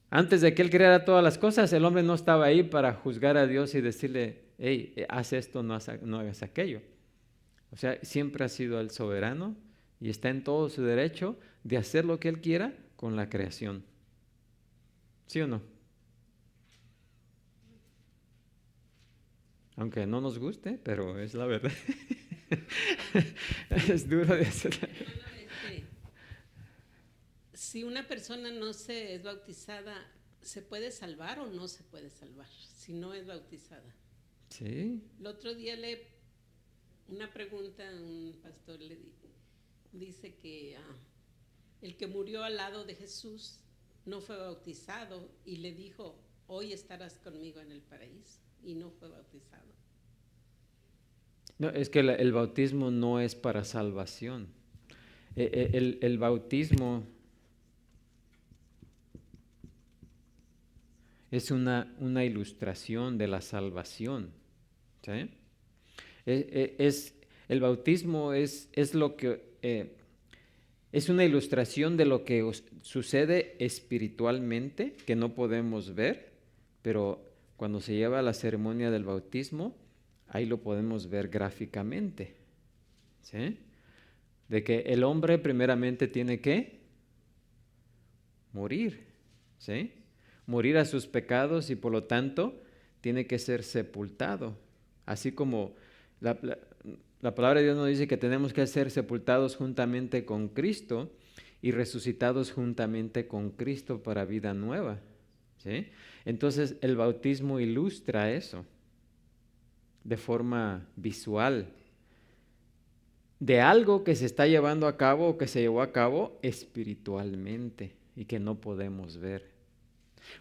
antes de que Él creara todas las cosas, el hombre no estaba ahí para juzgar a Dios y decirle, hey, haz esto, no hagas aquello. O sea, siempre ha sido el soberano y está en todo su derecho de hacer lo que Él quiera con la creación. ¿Sí o no? Aunque no nos guste, pero es la verdad. Es duro de hacer. Si una persona no se es bautizada, ¿se puede salvar o no se puede salvar si no es bautizada? Sí. El otro día una pregunta, un pastor dice que el que murió al lado de Jesús no fue bautizado y le dijo, hoy estarás conmigo en el paraíso, y no fue bautizado. No, es que el bautismo no es para salvación. El bautismo es una ilustración de la salvación. ¿Sí? El bautismo es lo que es una ilustración de lo que sucede espiritualmente, que no podemos ver, pero cuando se lleva la ceremonia del bautismo, ahí lo podemos ver gráficamente. ¿Sí? De que el hombre primeramente tiene que morir. ¿Sí? Morir a sus pecados y por lo tanto tiene que ser sepultado. Así como la palabra de Dios nos dice que tenemos que ser sepultados juntamente con Cristo y resucitados juntamente con Cristo para vida nueva. ¿Sí? Entonces el bautismo ilustra eso de forma visual, de algo que se está llevando a cabo o que se llevó a cabo espiritualmente y que no podemos ver.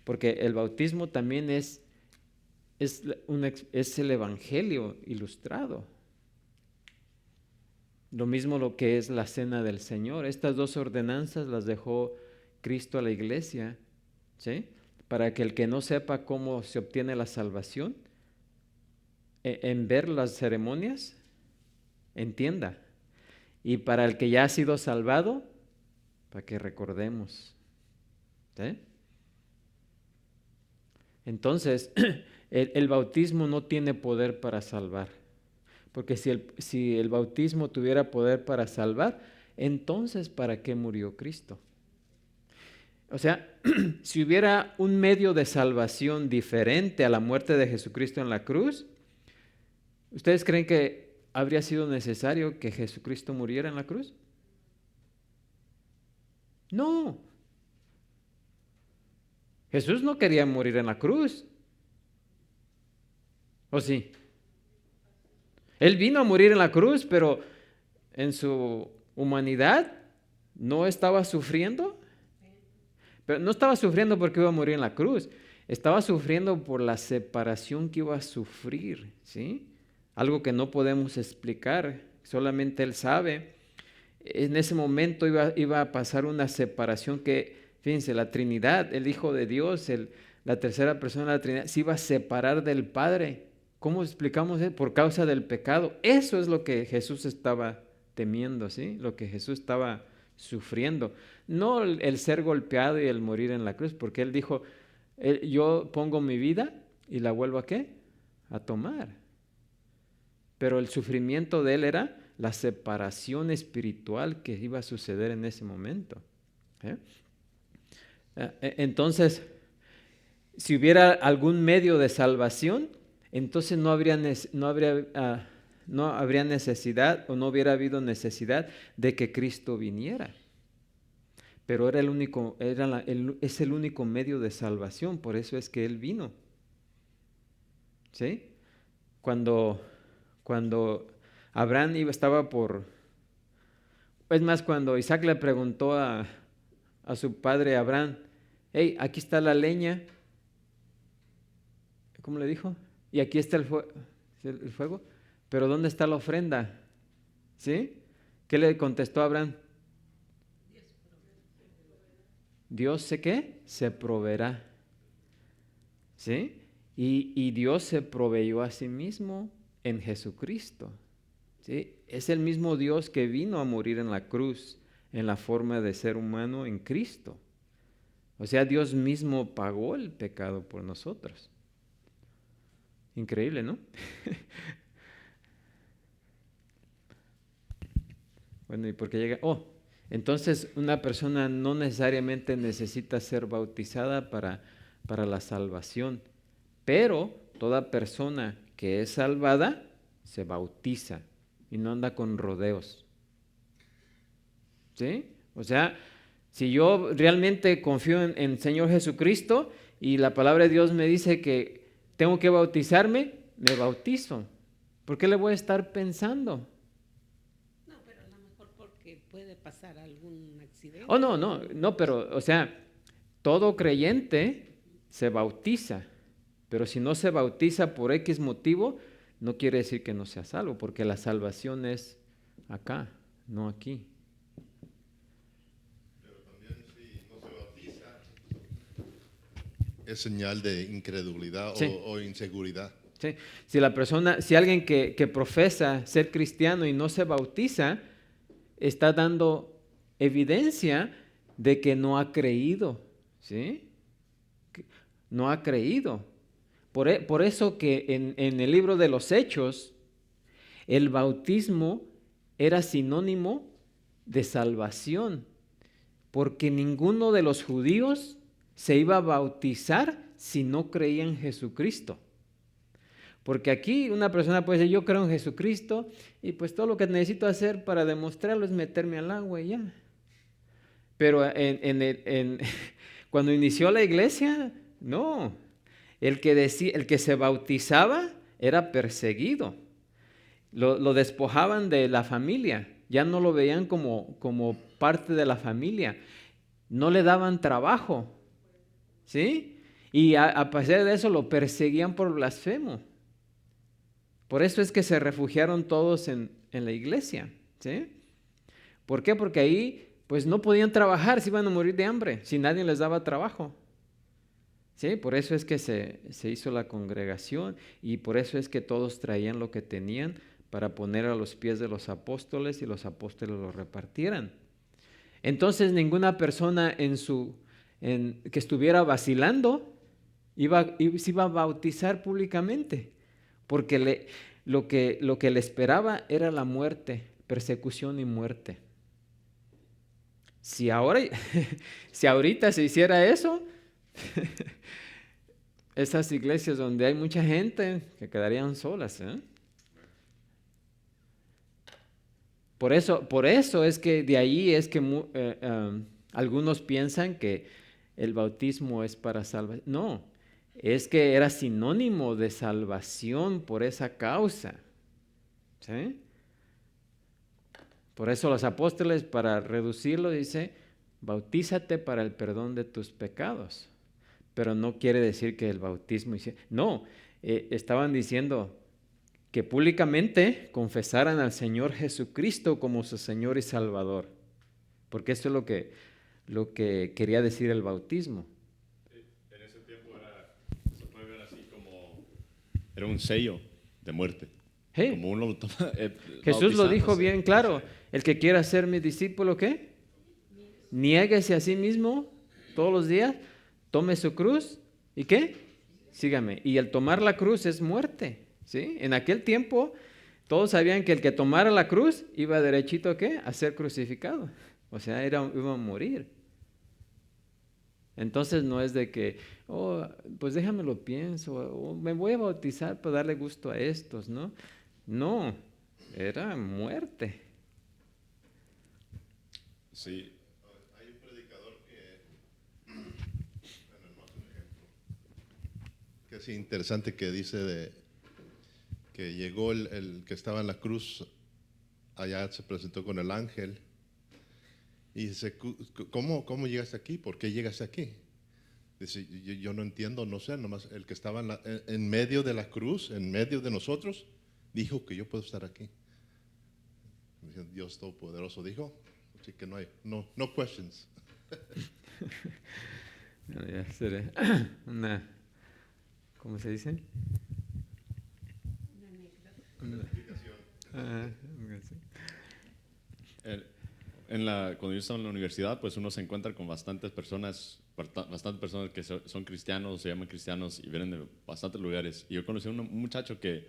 Porque el bautismo también es el evangelio ilustrado. Lo mismo lo que es la cena del Señor. Estas dos ordenanzas las dejó Cristo a la iglesia, ¿sí? Para que el que no sepa cómo se obtiene la salvación, en ver las ceremonias, entienda. Y para el que ya ha sido salvado, para que recordemos. ¿Sí? Entonces, el bautismo no tiene poder para salvar. Porque si el bautismo tuviera poder para salvar, entonces ¿para qué murió Cristo? O sea, si hubiera un medio de salvación diferente a la muerte de Jesucristo en la cruz, ¿ustedes creen que habría sido necesario que Jesucristo muriera en la cruz? No. Jesús no quería morir en la cruz. ¿O sí? Él vino a morir en la cruz, pero en su humanidad no estaba sufriendo. Pero no estaba sufriendo porque iba a morir en la cruz. Estaba sufriendo por la separación que iba a sufrir, ¿sí? Algo que no podemos explicar, solamente Él sabe. En ese momento iba a pasar una separación que, fíjense, la Trinidad, el Hijo de Dios, la tercera persona de la Trinidad, se iba a separar del Padre. ¿Cómo explicamos eso? Por causa del pecado. Eso es lo que Jesús estaba temiendo, ¿sí? Lo que Jesús estaba sufriendo. No el ser golpeado y el morir en la cruz, porque Él dijo, yo pongo mi vida y la vuelvo ¿a qué? A tomar. Pero el sufrimiento de Él era la separación espiritual que iba a suceder en ese momento. Entonces, si hubiera algún medio de salvación, entonces no habría necesidad o no hubiera habido necesidad de que Cristo viniera. Pero es el único medio de salvación, por eso es que Él vino. ¿Sí? Cuando Abraham estaba cuando Isaac le preguntó a su padre Abraham, hey, aquí está la leña, ¿cómo le dijo? Y aquí está el fuego, pero ¿dónde está la ofrenda? ¿Sí? ¿Qué le contestó Abraham? Dios ¿sé qué? Se proveerá. ¿Sí? Y Dios se proveyó a sí mismo en Jesucristo. ¿Sí? Es el mismo Dios que vino a morir en la cruz en la forma de ser humano en Cristo. O sea, Dios mismo pagó el pecado por nosotros. Increíble, ¿no? Bueno, ¿y por qué llega? Entonces una persona no necesariamente necesita ser bautizada para la salvación, pero toda persona que es salvada se bautiza y no anda con rodeos. ¿Sí? O sea, Si yo realmente confío en el Señor Jesucristo y la palabra de Dios me dice que tengo que bautizarme, me bautizo. ¿Por qué le voy a estar pensando? No, pero a lo mejor porque puede pasar algún accidente. Oh, no, pero, o sea, todo creyente se bautiza, pero si no se bautiza por X motivo, no quiere decir que no sea salvo, porque la salvación es acá, no aquí. Pero también si no se bautiza, es señal de incredulidad Sí. o inseguridad. ¿Sí? Si alguien que profesa ser cristiano y no se bautiza, está dando evidencia de que no ha creído, ¿sí? No ha creído. Por eso que en el libro de los Hechos, el bautismo era sinónimo de salvación, porque ninguno de los judíos se iba a bautizar si no creía en Jesucristo. Porque aquí una persona puede decir, yo creo en Jesucristo y pues todo lo que necesito hacer para demostrarlo es meterme al agua y ya. Pero cuando inició la iglesia, no. El que se bautizaba era perseguido. Lo despojaban de la familia. Ya no lo veían como parte de la familia. No le daban trabajo. ¿Sí? Y a pesar de eso lo perseguían por blasfemo. Por eso es que se refugiaron todos en la iglesia, ¿sí? ¿Por qué? Porque ahí pues no podían trabajar, se iban a morir de hambre, si nadie les daba trabajo. ¿Sí? Por eso es que se hizo la congregación y por eso es que todos traían lo que tenían para poner a los pies de los apóstoles y los apóstoles lo repartieran. Entonces ninguna persona que estuviera vacilando se iba a bautizar públicamente. Porque lo que le esperaba era la muerte, persecución y muerte. Si ahorita se hiciera eso, esas iglesias donde hay mucha gente que quedarían solas, ¿eh? Por eso es que de ahí es que algunos piensan que el bautismo es para salvación. No. Es que era sinónimo de salvación por esa causa. ¿Sí? Por eso los apóstoles, para reducirlo, dice, bautízate para el perdón de tus pecados. Pero no quiere decir que el bautismo... No, estaban diciendo que públicamente confesaran al Señor Jesucristo como su Señor y Salvador. Porque eso es lo que quería decir el bautismo. Era un sello de muerte. Hey, Como uno lo toma, Jesús lo dijo bautizándose. bien claro. El que quiera ser mi discípulo, ¿qué? Niéguese a sí mismo todos los días, tome su cruz y ¿qué? Sígame. Y el tomar la cruz es muerte, ¿sí? En aquel tiempo todos sabían que el que tomara la cruz iba derechito ¿a qué? A ser crucificado. O sea, iba a morir. Entonces no es de que, pues déjame lo pienso, o me voy a bautizar para darle gusto a estos, ¿no? No, era muerte. Sí, Hay un predicador bueno, no es un ejemplo, que es interesante que dice que llegó el que estaba en la cruz, allá se presentó con el ángel. Y dice, ¿cómo llegaste aquí? ¿Por qué llegaste aquí? Dice, yo no entiendo, no sé, nomás el que estaba en medio de la cruz, en medio de nosotros, dijo que yo puedo estar aquí. Dice, Dios Todopoderoso dijo, así que no questions. Ya seré ¿cómo se dice? Una explicación. Sí. Cuando yo estaba en la universidad, pues uno se encuentra con bastantes personas que son cristianos, se llaman cristianos y vienen de bastantes lugares. Y yo conocí a un muchacho que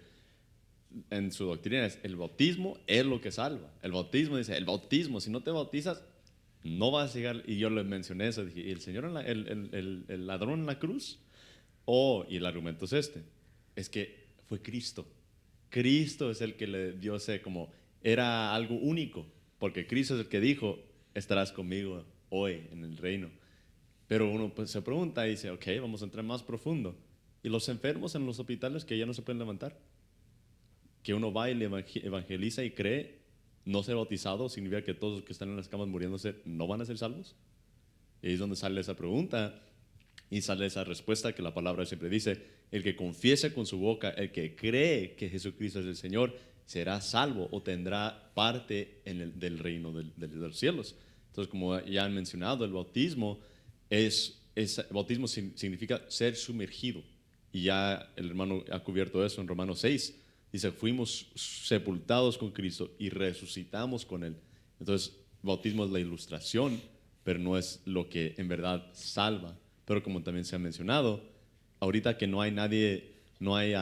en su doctrina es el bautismo es lo que salva. El bautismo dice, el bautismo, si no te bautizas, no vas a llegar. Y yo le mencioné eso, dije, ¿y el Señor, el ladrón en la cruz? Y el argumento es es que fue Cristo. Cristo es el que le dio era algo único. Porque Cristo es el que dijo, estarás conmigo hoy en el reino. Pero uno pues, se pregunta y dice, ok, vamos a entrar más profundo. ¿Y los enfermos en los hospitales que ya no se pueden levantar? Que uno va y le evangeliza y cree, no ser bautizado, significa que todos los que están en las camas muriéndose no van a ser salvos. Y ahí es donde sale esa pregunta y sale esa respuesta que la palabra siempre dice, el que confiese con su boca, el que cree que Jesucristo es el Señor, será salvo o tendrá parte del reino de los cielos. Entonces, como ya han mencionado, el bautismo bautismo significa ser sumergido. Y ya el hermano ha cubierto eso en Romanos 6. Dice, fuimos sepultados con Cristo y resucitamos con Él. Entonces, bautismo es la ilustración, pero no es lo que en verdad salva. Pero como también se ha mencionado, ahorita que no hay nadie, no hay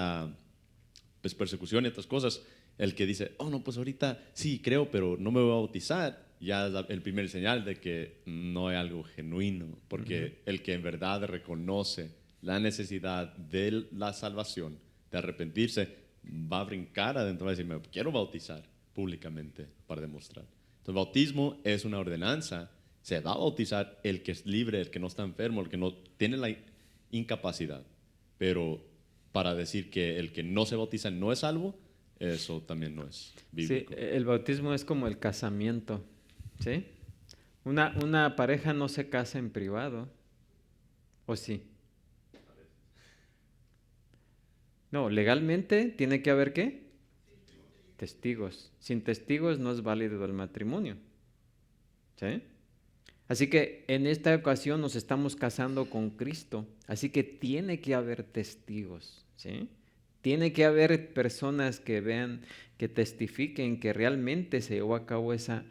pues, persecución y otras cosas, el que dice, oh no, pues ahorita sí creo, pero no me voy a bautizar, ya es el primer señal de que no hay algo genuino, porque el que en verdad reconoce la necesidad de la salvación, de arrepentirse, va a brincar adentro, va a decir, me quiero bautizar públicamente para demostrar. Entonces, bautismo es una ordenanza, se va a bautizar el que es libre, el que no está enfermo, el que no tiene la incapacidad, pero para decir que el que no se bautiza no es salvo, eso también no es bíblico. Sí, el bautismo es como el casamiento, ¿sí? Una pareja no se casa en privado, ¿o sí? No, legalmente tiene que haber ¿qué? Testigos. Sin testigos no es válido el matrimonio, ¿sí? Así que en esta ocasión nos estamos casando con Cristo, así que tiene que haber testigos, ¿sí? Tiene que haber personas que vean, que testifiquen que realmente se llevó a cabo esa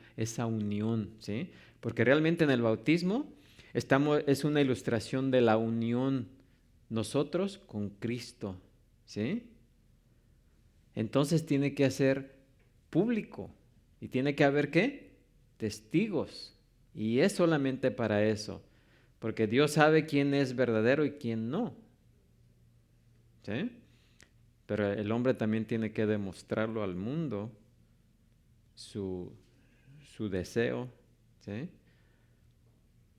unión, ¿sí? Porque realmente en el bautismo es una ilustración de la unión nosotros con Cristo, ¿sí? Entonces tiene que ser público y tiene que haber ¿qué? Testigos. Y es solamente para eso, porque Dios sabe quién es verdadero y quién no, ¿sí? Pero el hombre también tiene que demostrarlo al mundo, su deseo, ¿sí?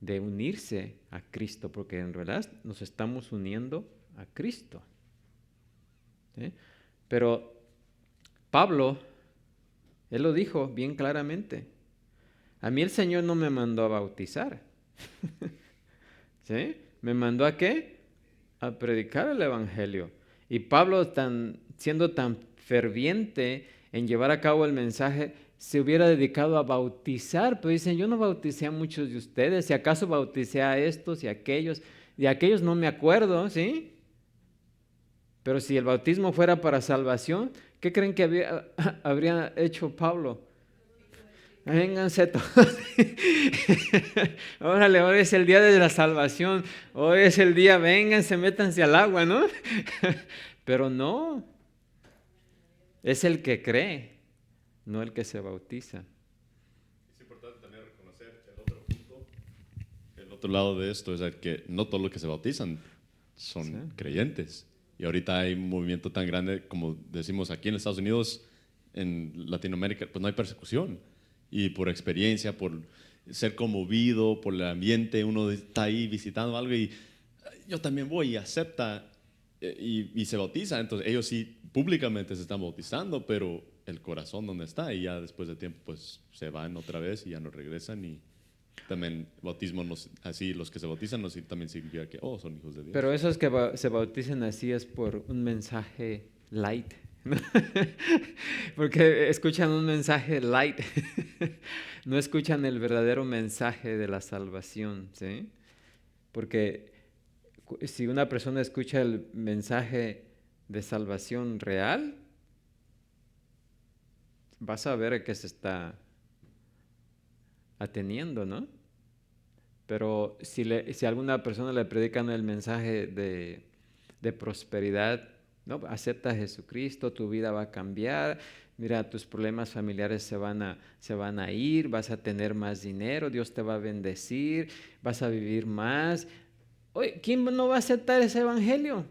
De unirse a Cristo, porque en realidad nos estamos uniendo a Cristo, ¿sí? Pero Pablo, él lo dijo bien claramente, a mí el Señor no me mandó a bautizar, ¿sí? ¿Me mandó a qué? A predicar el Evangelio. Y Pablo, siendo tan ferviente en llevar a cabo el mensaje, se hubiera dedicado a bautizar, pero dicen, yo no bauticé a muchos de ustedes, si acaso bauticé a estos y a aquellos, de aquellos no me acuerdo, ¿sí? Pero si el bautismo fuera para salvación, ¿qué creen que habría hecho Pablo? Vénganse todos. Órale, hoy es el día de la salvación. Hoy es el día, vénganse, métanse al agua, ¿no? Pero no. Es el que cree, no el que se bautiza. Es importante también reconocer el otro punto. El otro lado de esto es que no todos los que se bautizan son creyentes. Y ahorita hay un movimiento tan grande, como decimos aquí en Estados Unidos, en Latinoamérica, pues no hay persecución. Y por experiencia, por ser conmovido, por el ambiente, uno está ahí visitando algo y yo también voy y acepta y se bautiza. Entonces ellos sí públicamente se están bautizando, pero el corazón ¿dónde está? Y ya después de tiempo pues se van otra vez y ya no regresan. Y también bautismo, así los que se bautizan también significa que son hijos de Dios. Pero esos que se bauticen así es por un mensaje light. Porque escuchan un mensaje light, no escuchan el verdadero mensaje de la salvación, ¿sí? Porque si una persona escucha el mensaje de salvación real, vas a ver a qué se está ateniendo, ¿no? Pero si a alguna persona le predican el mensaje de prosperidad, no, acepta a Jesucristo, tu vida va a cambiar, mira, tus problemas familiares se van a ir, vas a tener más dinero, Dios te va a bendecir, vas a vivir más. Oye, ¿quién no va a aceptar ese evangelio?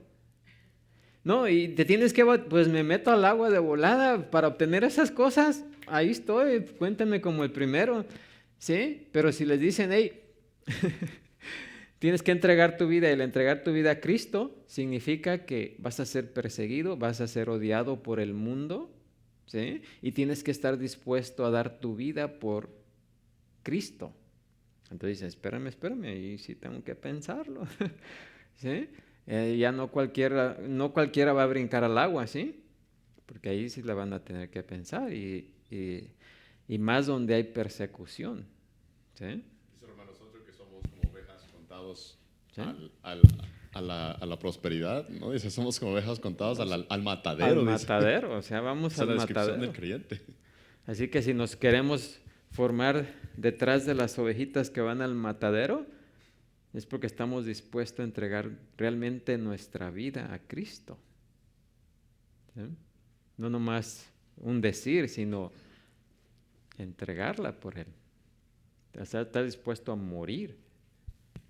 No, y te tienes que, pues me meto al agua de volada para obtener esas cosas, ahí estoy, cuéntame como el primero, ¿sí? Pero si les dicen, hey, Tienes que entregar tu vida, y el entregar tu vida a Cristo significa que vas a ser perseguido, vas a ser odiado por el mundo, ¿sí? Y tienes que estar dispuesto a dar tu vida por Cristo. Entonces dices, espérame, y sí tengo que pensarlo, ¿sí? Ya no cualquiera va a brincar al agua, ¿sí? Porque ahí sí la van a tener que pensar, y más donde hay persecución, ¿sí? Dice hermano, nosotros que somos como ovejas contados ¿Sí? a la prosperidad, ¿no? Dice, somos como ovejas contadas al matadero. Al dice. matadero, o sea, vamos Esa es al la descripción matadero. del creyente. Así que si nos queremos formar detrás de las ovejitas que van al matadero, es porque estamos dispuestos a entregar realmente nuestra vida a Cristo, ¿sí? No nomás un decir, sino entregarla por Él. O sea, está dispuesto a morir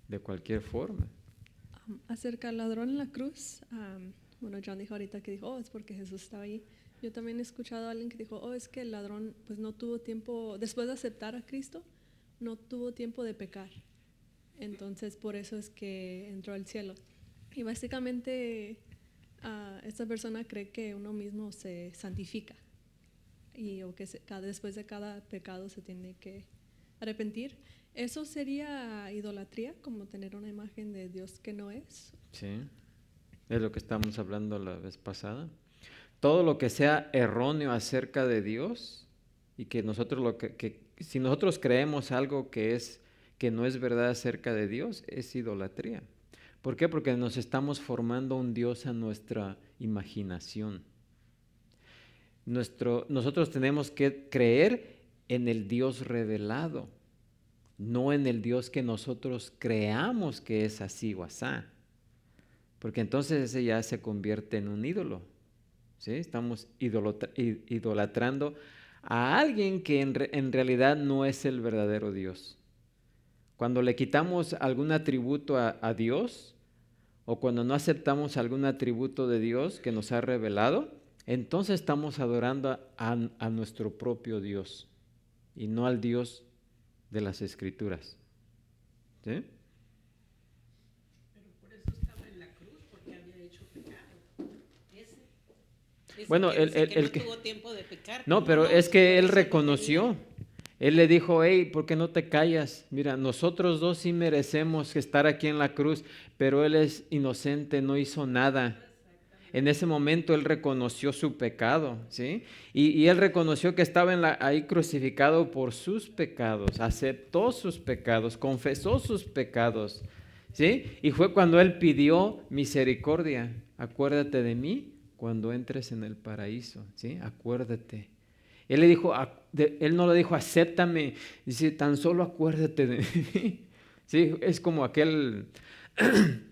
de cualquier forma. Acerca del ladrón en la cruz, bueno, John dijo ahorita que dijo, oh, es porque Jesús estaba ahí. Yo también he escuchado a alguien que dijo, oh, es que el ladrón pues no tuvo tiempo, después de aceptar a Cristo, no tuvo tiempo de pecar. Entonces por eso es que entró al cielo. Y básicamente esta persona cree que uno mismo se santifica o que después de cada pecado se tiene que arrepentir. ¿Eso sería idolatría, como tener una imagen de Dios que no es? Sí, es lo que estábamos hablando la vez pasada. Todo lo que sea erróneo acerca de Dios, y que nosotros si nosotros creemos algo que no es verdad acerca de Dios, es idolatría. ¿Por qué? Porque nos estamos formando un Dios a nuestra imaginación. Nosotros tenemos que creer en el Dios revelado, no en el Dios que nosotros creamos que es así o asá. Porque entonces ese ya se convierte en un ídolo, ¿sí? Estamos idolatrando a alguien que en realidad no es el verdadero Dios. Cuando le quitamos algún atributo a Dios, o cuando no aceptamos algún atributo de Dios que nos ha revelado, entonces estamos adorando a nuestro propio Dios y no al Dios de las Escrituras, ¿sí? Pero por eso estaba en la cruz, porque había hecho pecado. Ese Bueno, que dice que no tuvo tiempo de pecar. No, ¿cómo pero no? es Si que por él eso no reconoció. tenía. Él le dijo, hey, ¿por qué no te callas? Mira, nosotros dos sí merecemos estar aquí en la cruz, pero él es inocente, no hizo nada. En ese momento él reconoció su pecado, ¿sí? Y él reconoció que estaba ahí crucificado por sus pecados, aceptó sus pecados, confesó sus pecados, ¿sí? Y fue cuando él pidió misericordia. Acuérdate de mí cuando entres en el paraíso, ¿sí? Acuérdate. Él le dijo, él no le dijo, acéptame, dice, tan solo acuérdate de mí. Sí, es como aquel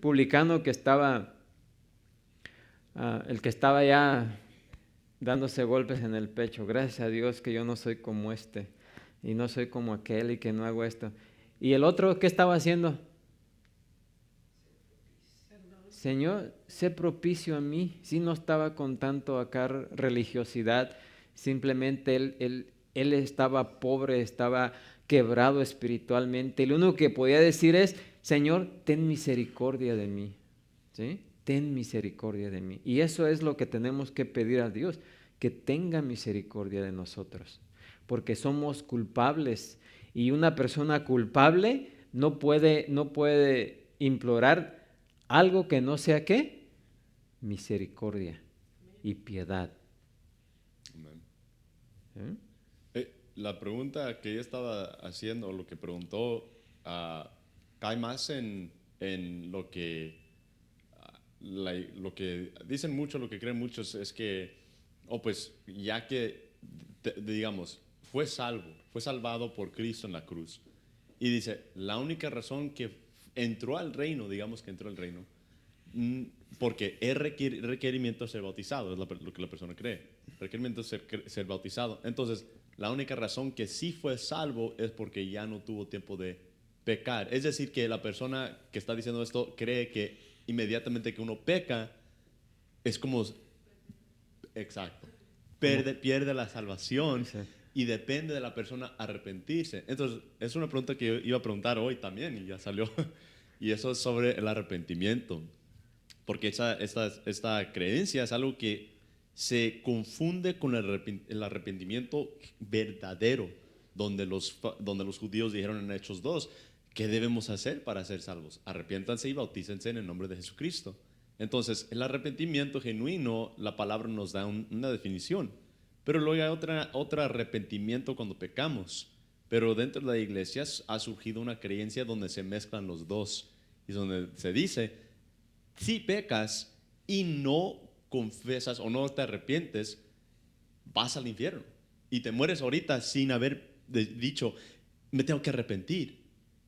publicano que estaba, el que estaba ya dándose golpes en el pecho. Gracias a Dios que yo no soy como este, y no soy como aquel, y que no hago esto. Y el otro, ¿qué estaba haciendo? Señor, sé propicio a mí. Sí, no estaba con tanto acá religiosidad. Simplemente él estaba pobre, estaba quebrado espiritualmente. Y lo único que podía decir es, Señor, ten misericordia de mí, ¿sí? Ten misericordia de mí. Y eso es lo que tenemos que pedir a Dios, que tenga misericordia de nosotros, porque somos culpables. Y una persona culpable no puede implorar algo que no sea ¿qué? Misericordia y piedad. Amén. La pregunta que ella estaba haciendo, lo que preguntó, cae más en lo que dicen muchos, lo que creen muchos, es que, pues ya que, digamos, fue salvado por Cristo en la cruz. Y dice, la única razón que entró al reino, digamos que entró al reino, porque es requerimiento ser bautizado, es lo que la persona cree. Requerimiento ser bautizado. Entonces, la única razón que sí fue salvo es porque ya no tuvo tiempo de pecar. Es decir, que la persona que está diciendo esto cree que inmediatamente que uno peca, es como, exacto, pierde la salvación. Sí. y depende de la persona arrepentirse. Entonces, es una pregunta que yo iba a preguntar hoy también y ya salió. Y eso es sobre el arrepentimiento. Porque esta creencia es algo que se confunde con el arrepentimiento verdadero, donde los judíos dijeron en Hechos 2, ¿qué debemos hacer para ser salvos? Arrepiéntanse y bautícense en el nombre de Jesucristo. Entonces, el arrepentimiento genuino, la palabra nos da una definición. Pero luego hay otro arrepentimiento cuando pecamos. Pero dentro de la iglesia ha surgido una creencia donde se mezclan los dos. Y donde se dice, si pecas y no confiesas o no te arrepientes, vas al infierno. Y te mueres ahorita sin haber dicho, me tengo que arrepentir,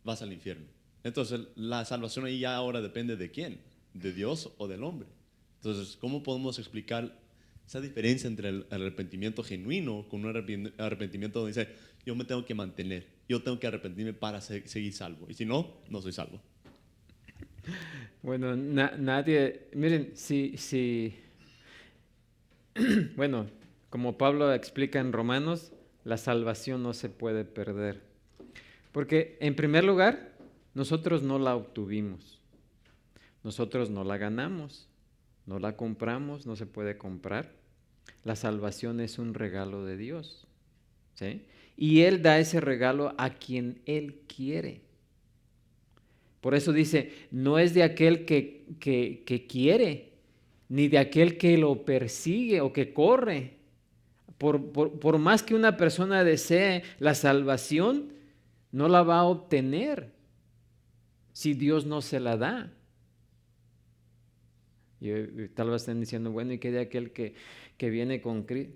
vas al infierno. Entonces, la salvación ahí ya ahora depende de quién, de Dios o del hombre. Entonces, ¿cómo podemos explicar esa diferencia entre el arrepentimiento genuino con un arrepentimiento donde dice, yo me tengo que mantener, yo tengo que arrepentirme para seguir salvo, y si no, no soy salvo? Bueno, nadie, miren, bueno, como Pablo explica en Romanos, la salvación no se puede perder. Porque en primer lugar, nosotros no la obtuvimos, nosotros no la ganamos, no la compramos, no se puede comprar. La salvación es un regalo de Dios, ¿sí? Y Él da ese regalo a quien Él quiere. Por eso dice, no es de aquel que quiere, ni de aquel que lo persigue o que corre. Por más que una persona desee la salvación, no la va a obtener si Dios no se la da. Y tal vez estén diciendo, bueno, ¿y qué de aquel que viene con Cristo?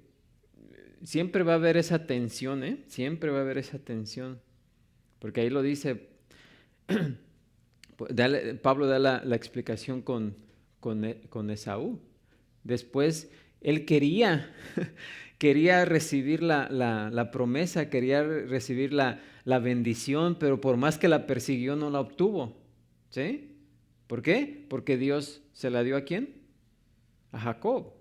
Siempre va a haber esa tensión, ¿eh? Siempre va a haber esa tensión. Porque ahí lo dice, Pablo da la explicación con Esaú. Después, él quería recibir la promesa, quería recibir la bendición, pero por más que la persiguió, no la obtuvo. ¿Sí? ¿Por qué? Porque Dios se la dio ¿a quién? A Jacob.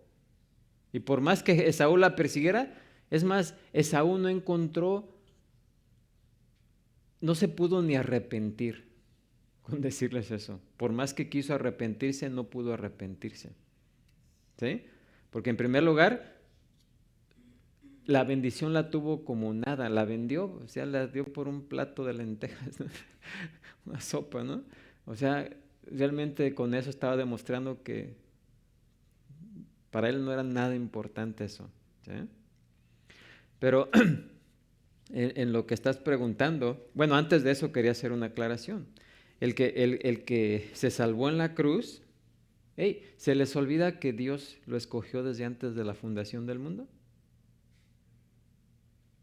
Y por más que Esaú la persiguiera, es más, Esaú no se pudo ni arrepentir con decirles eso. Por más que quiso arrepentirse, no pudo arrepentirse. ¿Sí? Porque en primer lugar, la bendición la tuvo como nada, la vendió, o sea, la dio por un plato de lentejas, ¿no? Una sopa, ¿no? O sea, realmente con eso estaba demostrando que para él no era nada importante eso, ¿sí? Pero en lo que estás preguntando, bueno, antes de eso quería hacer una aclaración. El que se salvó en la cruz, ¿se les olvida que Dios lo escogió desde antes de la fundación del mundo?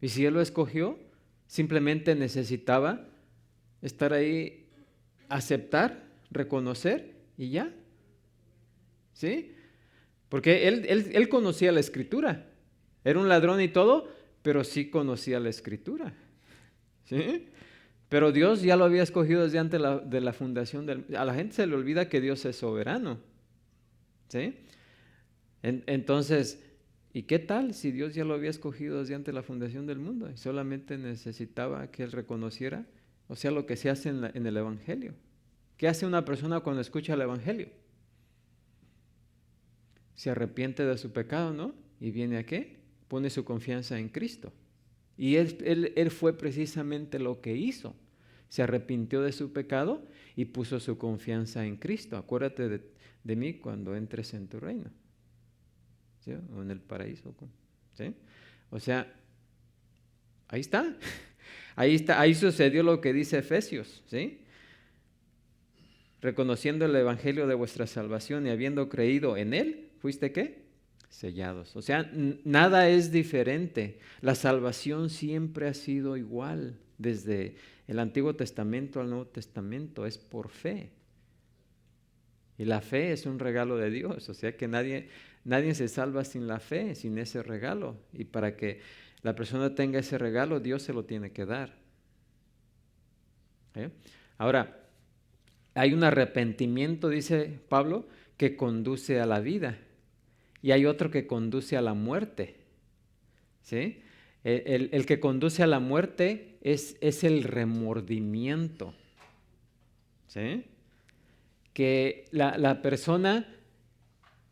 Y si Él lo escogió, simplemente necesitaba estar ahí, aceptar, reconocer y ya. ¿Sí? Porque él conocía la Escritura. Era un ladrón y todo, pero sí conocía la Escritura. ¿Sí? Pero Dios ya lo había escogido desde antes de la fundación del mundo. A la gente se le olvida que Dios es soberano. ¿Sí? Entonces, ¿y qué tal si Dios ya lo había escogido desde antes de la fundación del mundo? Y solamente necesitaba que Él reconociera, o sea, lo que se hace en el Evangelio. ¿Qué hace una persona cuando escucha el Evangelio? Se arrepiente de su pecado, ¿no? ¿Y viene a qué? Pone su confianza en Cristo. Y él fue precisamente lo que hizo. Se arrepintió de su pecado y puso su confianza en Cristo. Acuérdate de mí cuando entres en tu reino, ¿sí? O en el paraíso, ¿sí? O sea, ahí está. Ahí sucedió lo que dice Efesios, ¿sí? Reconociendo el evangelio de vuestra salvación y habiendo creído en él, ¿fuiste qué? Sellados. O sea, nada es diferente. La salvación siempre ha sido igual. Desde el Antiguo Testamento al Nuevo Testamento es por fe. Y la fe es un regalo de Dios. O sea que nadie se salva sin la fe, sin ese regalo. Y para que la persona tenga ese regalo, Dios se lo tiene que dar. Ahora, hay un arrepentimiento, dice Pablo, que conduce a la vida. Y hay otro que conduce a la muerte. ¿Sí? El que conduce a la muerte es el remordimiento. ¿Sí? Que la persona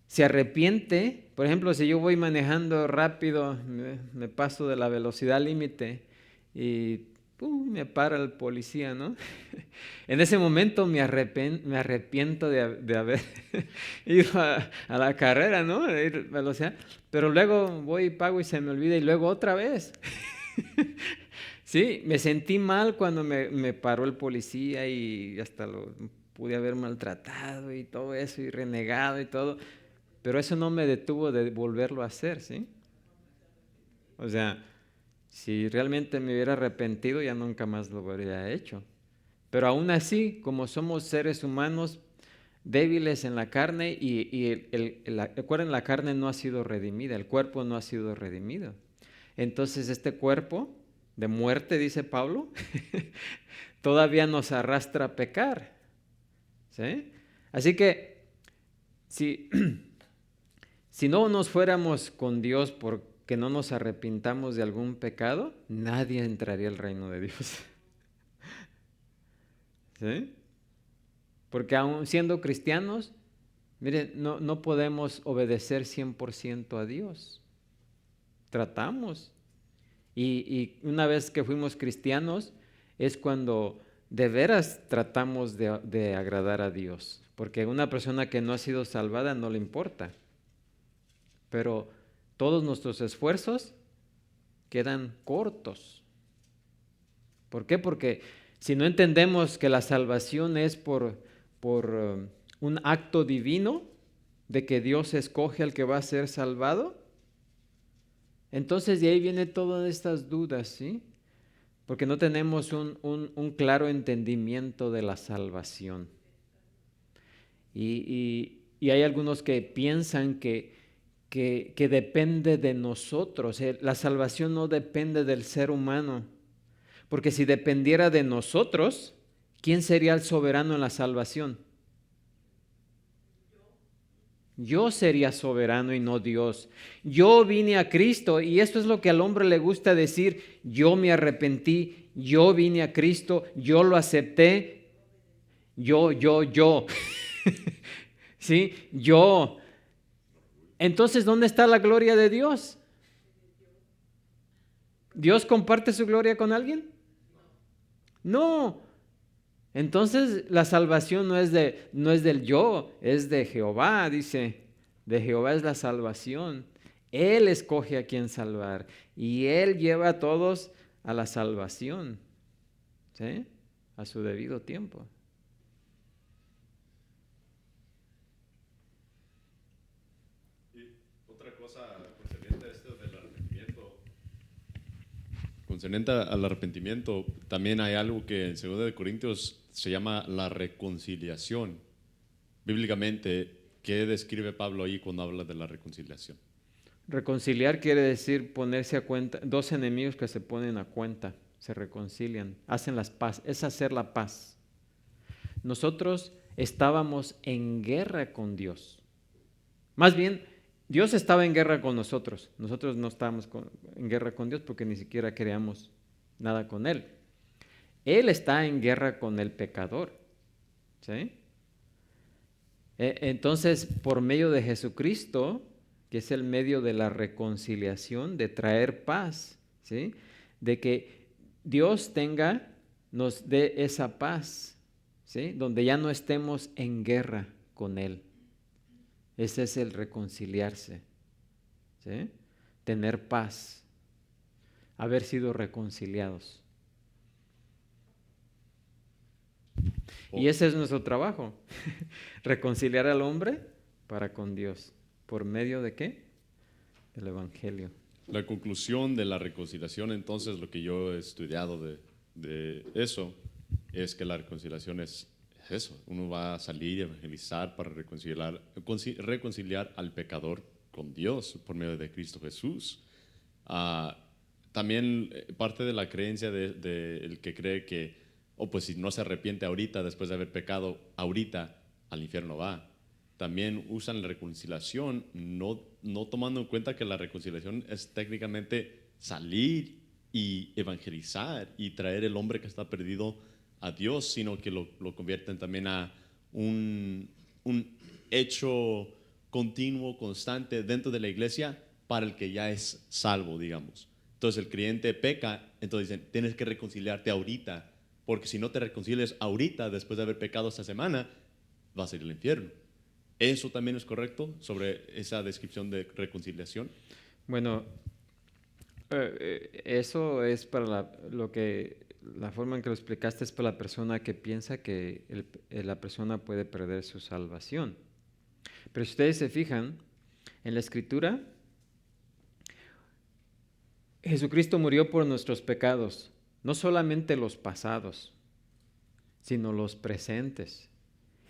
se arrepiente. Por ejemplo, si yo voy manejando rápido, me paso de la velocidad límite y me para el policía, ¿no? En ese momento me arrepiento de haber ido a la carrera, ¿no? De ir velocidad. Pero luego voy y pago y se me olvida y luego otra vez. Sí, me sentí mal cuando me paró el policía y hasta lo pude haber maltratado y todo eso y renegado y todo. Pero eso no me detuvo de volverlo a hacer, ¿sí? O sea, si realmente me hubiera arrepentido, ya nunca más lo habría hecho. Pero aún así, como somos seres humanos débiles en la carne recuerden, la carne no ha sido redimida, el cuerpo no ha sido redimido. Entonces este cuerpo de muerte, dice Pablo, todavía nos arrastra a pecar. ¿Sí? Así que si no nos fuéramos con Dios porque no nos arrepintamos de algún pecado, nadie entraría al reino de Dios. ¿Sí? Porque aun siendo cristianos, miren, no podemos obedecer 100% a Dios. Tratamos. Y una vez que fuimos cristianos, es cuando de veras tratamos de agradar a Dios. Porque a una persona que no ha sido salvada no le importa. Pero todos nuestros esfuerzos quedan cortos. ¿Por qué? Porque si no entendemos que la salvación es por un acto divino, de que Dios escoge al que va a ser salvado, entonces de ahí vienen todas estas dudas, ¿sí? Porque no tenemos un claro entendimiento de la salvación. Y hay algunos que piensan que depende de nosotros. La salvación no depende del ser humano. Porque si dependiera de nosotros, ¿quién sería el soberano en la salvación? Yo sería soberano y no Dios. Yo vine a Cristo y esto es lo que al hombre le gusta decir. Yo me arrepentí, yo vine a Cristo, yo lo acepté. Yo. ¿Sí? Yo. Entonces, ¿dónde está la gloria de Dios? ¿Dios comparte su gloria con alguien? No. Entonces la salvación no es del yo, es de Jehová, dice. De Jehová es la salvación. Él escoge a quien salvar y Él lleva a todos a la salvación, ¿sí? A su debido tiempo. Y otra cosa concerniente a esto del arrepentimiento. Concerniente al arrepentimiento, también hay algo que en 2 de Corintios se llama la reconciliación. Bíblicamente, ¿qué describe Pablo ahí cuando habla de la reconciliación? Reconciliar quiere decir ponerse a cuenta. Dos enemigos que se ponen a cuenta, se reconcilian, hacen la paz, es hacer la paz. Nosotros estábamos en guerra con Dios. Más bien, Dios estaba en guerra con nosotros. Nosotros no estábamos en guerra con Dios porque ni siquiera queríamos nada con Él. Él está en guerra con el pecador. ¿Sí? Entonces, por medio de Jesucristo, que es el medio de la reconciliación, de traer paz, ¿sí? De que Dios nos dé esa paz, ¿sí? Donde ya no estemos en guerra con Él. Ese es el reconciliarse, ¿sí? Tener paz, haber sido reconciliados. Y ese es nuestro trabajo, reconciliar al hombre para con Dios. ¿Por medio de qué? Del Evangelio. La conclusión de la reconciliación, entonces, lo que yo he estudiado de eso, es que la reconciliación es eso. Uno va a salir y evangelizar para reconciliar al pecador con Dios por medio de Cristo Jesús. También parte de la creencia del que cree que, pues si no se arrepiente ahorita, después de haber pecado, ahorita al infierno va. También usan la reconciliación, no tomando en cuenta que la reconciliación es técnicamente salir y evangelizar y traer el hombre que está perdido a Dios, sino que lo convierten también a un hecho continuo, constante dentro de la iglesia para el que ya es salvo, digamos. Entonces el creyente peca, entonces dicen, tienes que reconciliarte ahorita, porque si no te reconcilias ahorita, después de haber pecado esta semana, vas a ir al infierno. ¿Eso también es correcto sobre esa descripción de reconciliación? Bueno, eso es para la forma en que lo explicaste es para la persona que piensa que la persona puede perder su salvación. Pero si ustedes se fijan, en la Escritura, Jesucristo murió por nuestros pecados, no solamente los pasados, sino los presentes,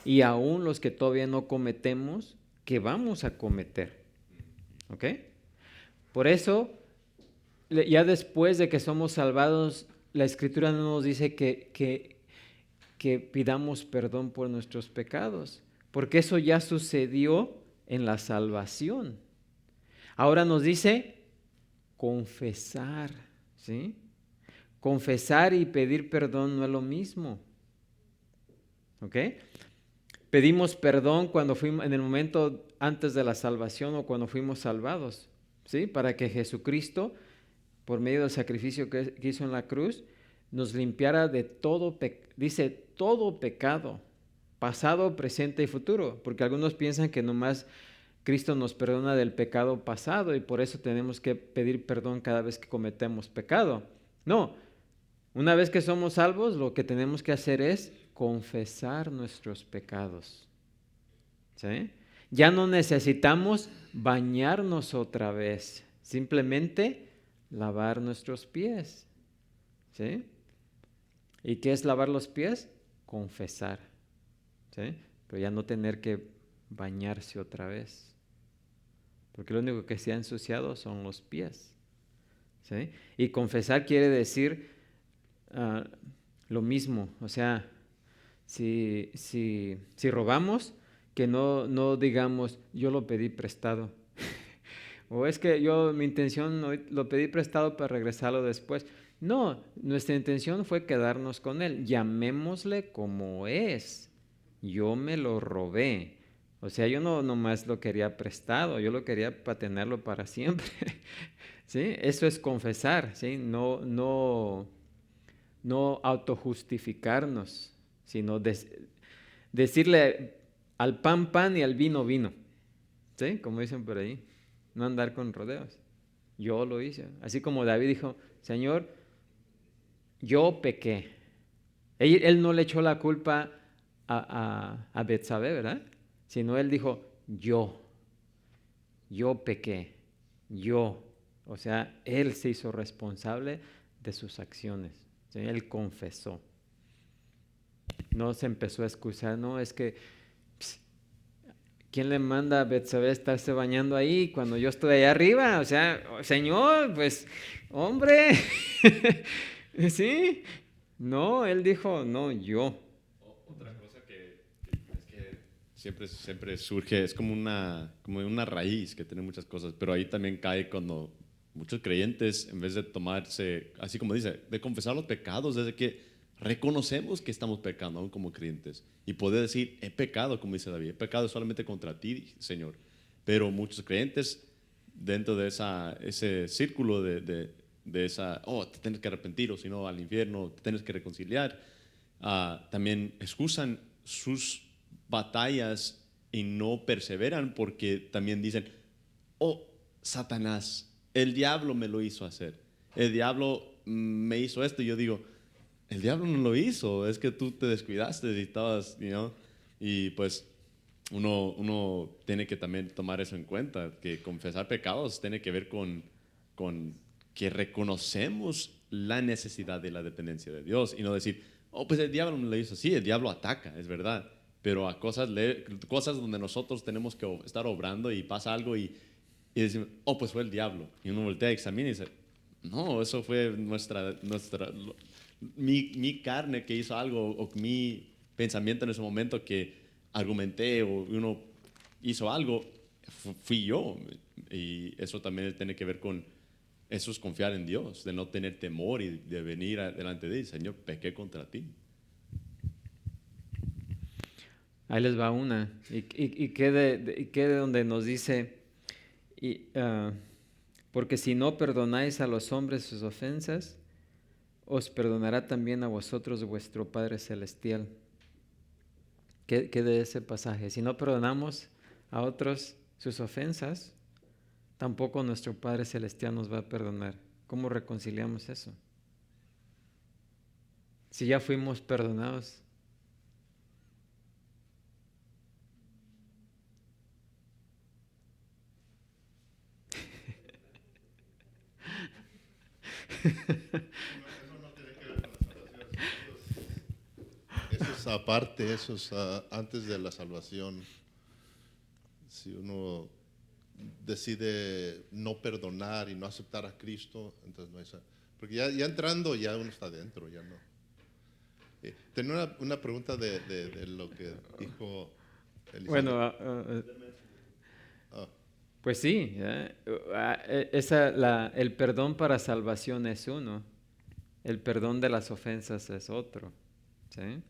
y aún los que todavía no cometemos, que vamos a cometer. ¿Ok? Por eso, ya después de que somos salvados, la Escritura no nos dice que pidamos perdón por nuestros pecados, porque eso ya sucedió en la salvación. Ahora nos dice confesar, ¿sí? Confesar y pedir perdón no es lo mismo. ¿Ok? Pedimos perdón cuando fuimos, en el momento antes de la salvación o cuando fuimos salvados, ¿sí? Para que Jesucristo, por medio del sacrificio que hizo en la cruz, nos limpiara de todo pecado, pasado, presente y futuro, porque algunos piensan que nomás Cristo nos perdona del pecado pasado y por eso tenemos que pedir perdón cada vez que cometemos pecado. No, una vez que somos salvos, lo que tenemos que hacer es confesar nuestros pecados. ¿Sí? Ya no necesitamos bañarnos otra vez, simplemente lavar nuestros pies. ¿Sí? ¿Y qué es lavar los pies? Confesar. ¿Sí? Pero ya no tener que bañarse otra vez. Porque lo único que se ha ensuciado son los pies. ¿Sí? Y confesar quiere decir lo mismo. O sea, si robamos, que no digamos, yo lo pedí prestado. O es que mi intención lo pedí prestado para regresarlo después. No, nuestra intención fue quedarnos con él. Llamémosle como es. Yo me lo robé. O sea, yo no nomás lo quería prestado, yo lo quería para tenerlo para siempre. ¿Sí? Eso es confesar, ¿sí? No autojustificarnos, sino decirle al pan pan y al vino vino. ¿Sí? Como dicen por ahí. No andar con rodeos. Yo lo hice. Así como David dijo, Señor, yo pequé. Él no le echó la culpa a Betsabé, ¿verdad? Sino él dijo, yo pequé, yo. O sea, él se hizo responsable de sus acciones. ¿Sí? Él confesó. No se empezó a excusar, no, es que ¿quién le manda a Betsabé a estarse bañando ahí cuando yo estoy allá arriba? O sea, Señor, pues, hombre, ¿sí? No, él dijo, no, yo. Otra cosa que siempre surge, es como una raíz que tiene muchas cosas, pero ahí también cae cuando muchos creyentes, en vez de tomarse, así como dice, de confesar los pecados, desde que reconocemos que estamos pecando aún como creyentes y poder decir, he pecado, como dice David, he pecado solamente contra ti, Señor. Pero muchos creyentes dentro de ese círculo de esa, te tienes que arrepentir o si no al infierno, te tienes que reconciliar, también excusan sus batallas y no perseveran porque también dicen, Satanás, el diablo me lo hizo hacer, el diablo me hizo esto, y yo digo, el diablo no lo hizo, es que tú te descuidaste y estabas, y pues uno tiene que también tomar eso en cuenta, que confesar pecados tiene que ver con que reconocemos la necesidad de la dependencia de Dios y no decir, pues el diablo me lo hizo. Sí, el diablo ataca, es verdad, pero a cosas donde nosotros tenemos que estar obrando y pasa algo y decimos, pues fue el diablo. Y uno voltea y examina y dice, no, eso fue mi carne que hizo algo o mi pensamiento en ese momento que argumenté o uno hizo algo, fui yo. Y eso también tiene que ver con eso es confiar en Dios, de no tener temor y de venir delante de Él. Señor, pequé contra ti. Ahí les va una. Y quede donde nos dice, porque si no perdonáis a los hombres sus ofensas, os perdonará también a vosotros vuestro Padre Celestial. ¿Qué de ese pasaje? Si no perdonamos a otros sus ofensas, tampoco nuestro Padre Celestial nos va a perdonar. ¿Cómo reconciliamos eso? Si ya fuimos perdonados. Eso es aparte, eso es antes de la salvación. Si uno decide no perdonar y no aceptar a Cristo, entonces no hay porque ya entrando ya uno está dentro, ya no. Tenía una pregunta de lo que dijo Elizabeth. Bueno, pues sí, el perdón para salvación es uno, el perdón de las ofensas es otro, ¿sí?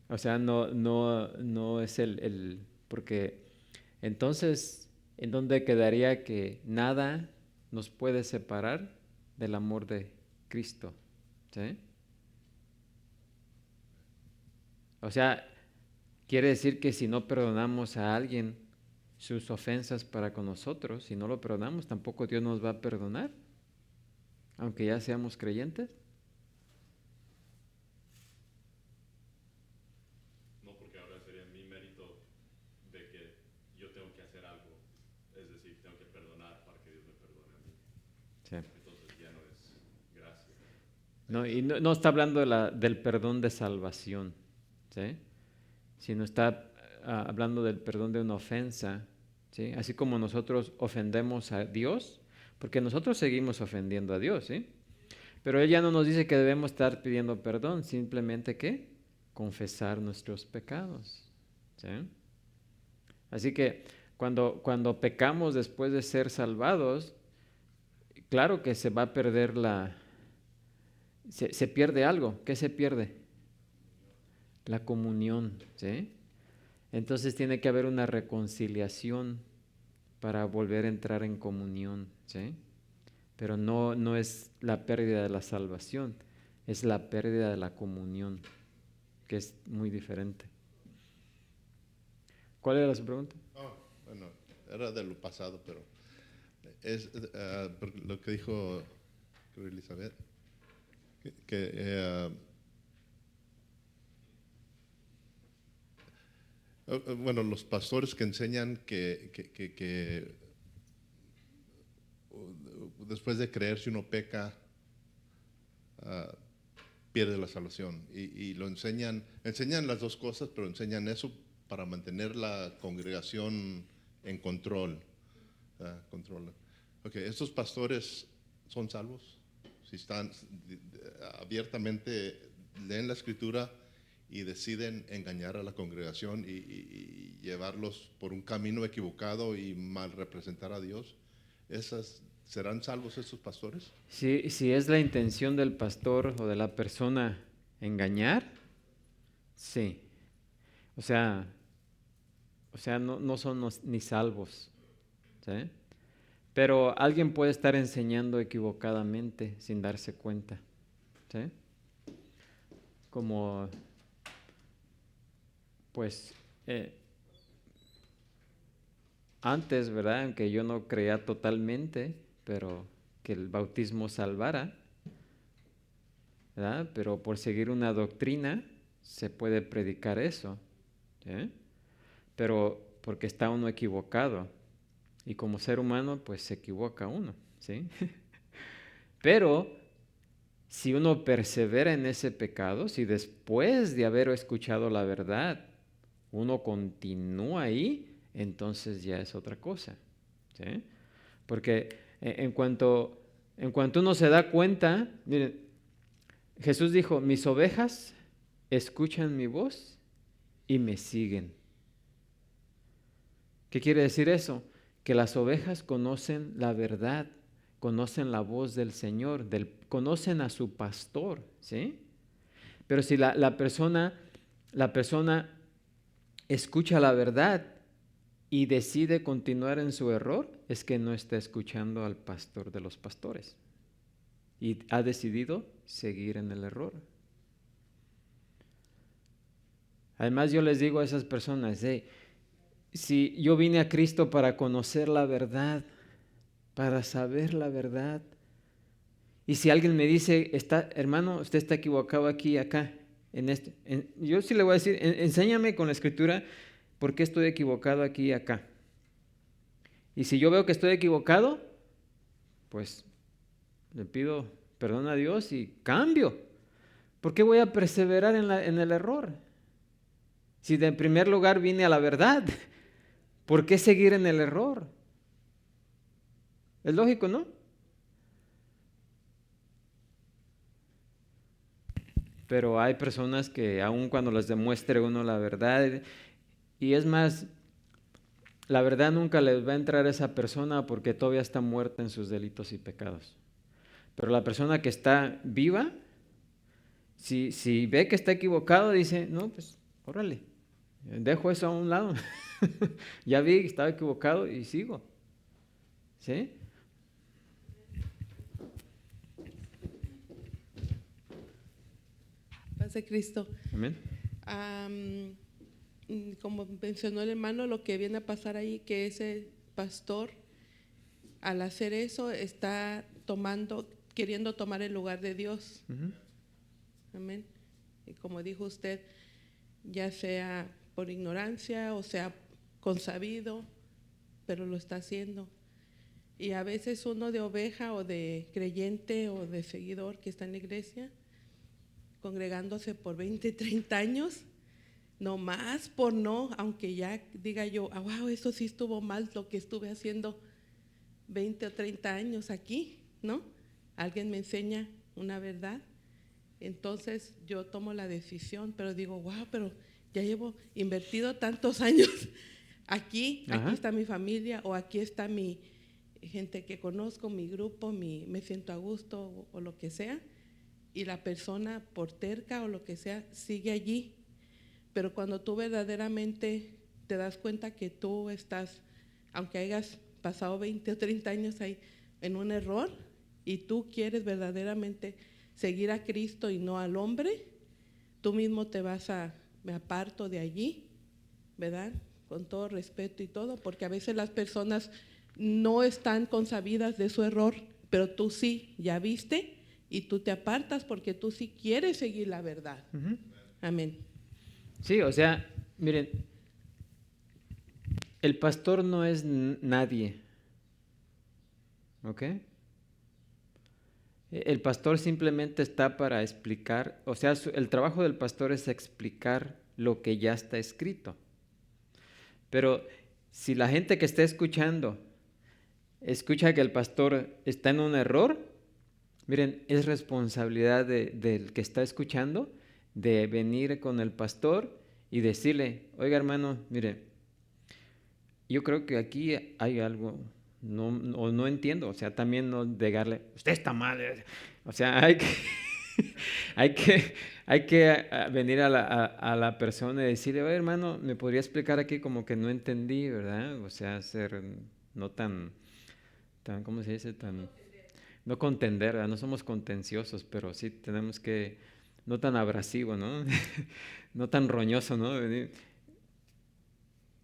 O sea, no es porque entonces, ¿en dónde quedaría que nada nos puede separar del amor de Cristo? ¿Sí? O sea, quiere decir que si no perdonamos a alguien sus ofensas para con nosotros, si no lo perdonamos, tampoco Dios nos va a perdonar, aunque ya seamos creyentes. No, porque ahora sería mi mérito de que yo tengo que hacer algo, es decir, tengo que perdonar para que Dios me perdone a mí. Sí. Entonces ya no es gracia. No, y no está hablando del perdón de salvación, ¿sí? Sino está hablando del perdón de una ofensa, ¿sí? Así como nosotros ofendemos a Dios, porque nosotros seguimos ofendiendo a Dios, ¿sí? Pero Él ya no nos dice que debemos estar pidiendo perdón, simplemente que confesar nuestros pecados, ¿sí? Así que cuando pecamos después de ser salvados, claro que se va a perder se pierde algo. ¿Qué se pierde? La comunión, ¿sí? Entonces tiene que haber una reconciliación para volver a entrar en comunión, ¿sí? Pero no es la pérdida de la salvación, es la pérdida de la comunión, que es muy diferente. ¿Cuál era su pregunta? Bueno, era de lo pasado, pero es lo que dijo Elizabeth, bueno, los pastores que enseñan que después de creer, si uno peca, pierde la salvación. Y lo enseñan las dos cosas, pero enseñan eso para mantener la congregación en control. Okay, ¿estos pastores son salvos? Si están abiertamente, leen la Escritura y deciden engañar a la congregación y llevarlos por un camino equivocado y mal representar a Dios, ¿serán salvos estos pastores? Si es la intención del pastor o de la persona engañar, sí. O sea no son ni salvos, ¿sí? Pero alguien puede estar enseñando equivocadamente sin darse cuenta, ¿sí? Como, pues, antes, ¿verdad? Aunque yo no creía totalmente, pero que el bautismo salvara, ¿verdad? Pero por seguir una doctrina se puede predicar eso, ¿sí? Pero porque está uno equivocado. Y como ser humano, pues se equivoca uno, ¿sí? Pero si uno persevera en ese pecado, si después de haber escuchado la verdad, uno continúa ahí, entonces ya es otra cosa, ¿sí? Porque en cuanto uno se da cuenta, miren, Jesús dijo, mis ovejas escuchan mi voz y me siguen. ¿Qué quiere decir eso? que las ovejas conocen la verdad, conocen la voz del Señor, conocen a su pastor, ¿sí? Pero si la persona escucha la verdad y decide continuar en su error, es que no está escuchando al pastor de los pastores y ha decidido seguir en el error. Además, yo les digo a esas personas, si yo vine a Cristo para conocer la verdad, para saber la verdad, y si alguien me dice, hermano, usted está equivocado aquí y acá, yo sí le voy a decir, enséñame con la Escritura por qué estoy equivocado aquí y acá. Y si yo veo que estoy equivocado, pues le pido perdón a Dios y cambio. ¿Por qué voy a perseverar en el error? Si de primer lugar vine a la verdad, ¿por qué seguir en el error? Es lógico, ¿no? Pero hay personas que aun cuando les demuestre uno la verdad, y es más, la verdad nunca les va a entrar a esa persona porque todavía está muerta en sus delitos y pecados. Pero la persona que está viva, si ve que está equivocado, dice, no, pues, órale, dejo eso a un lado. Ya vi que estaba equivocado y sigo. ¿Sí? Paz de Cristo. Amén. Como mencionó el hermano, lo que viene a pasar ahí, que ese pastor, al hacer eso, está queriendo tomar el lugar de Dios. Amén. Y como dijo usted, ya sea por ignorancia o sea consabido, pero lo está haciendo. Y a veces uno de oveja o de creyente o de seguidor que está en la iglesia, congregándose por 20, 30 años, no más por no, aunque ya diga yo, wow, eso sí estuvo mal lo que estuve haciendo 20 o 30 años aquí, ¿no? Alguien me enseña una verdad, entonces yo tomo la decisión, pero digo, wow, pero ya llevo invertido tantos años aquí está mi familia o aquí está mi gente que conozco, mi grupo, me siento a gusto o lo que sea, y la persona por terca o lo que sea sigue allí. Pero cuando tú verdaderamente te das cuenta que tú estás, aunque hayas pasado 20 o 30 años ahí en un error, y tú quieres verdaderamente seguir a Cristo y no al hombre, tú mismo me aparto de allí, ¿verdad? Con todo respeto y todo, porque a veces las personas no están consabidas de su error, pero tú sí, ya viste, y tú te apartas porque tú sí quieres seguir la verdad. Amén. Sí, o sea, miren, el pastor no es nadie, ¿ok? El pastor simplemente está para explicar, o sea, el trabajo del pastor es explicar lo que ya está escrito. Pero si la gente que está escucha que el pastor está en un error, miren, es responsabilidad del que está escuchando de venir con el pastor y decirle, oiga hermano, mire, yo creo que aquí hay algo, no entiendo, o sea, también no negarle, usted está mal, o sea, hay que venir a la persona y decirle, oye hermano, ¿me podría explicar aquí como que no entendí, verdad? O sea, ser no tan, ¿cómo se dice? No contender, ¿verdad? No somos contenciosos, pero sí tenemos que, no tan abrasivo, ¿no? No tan roñoso, ¿no? Venir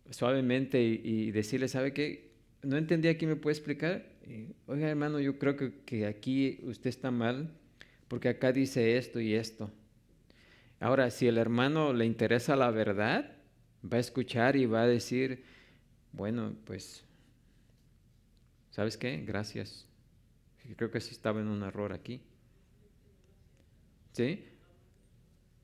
suavemente y decirle, ¿sabe qué? No entendí, aquí me puede explicar. Oiga hermano, yo creo que aquí usted está mal, porque acá dice esto y esto. Ahora, si el hermano le interesa la verdad, va a escuchar y va a decir, bueno, pues, ¿sabes qué? Gracias. Creo que sí estaba en un error aquí. ¿Sí?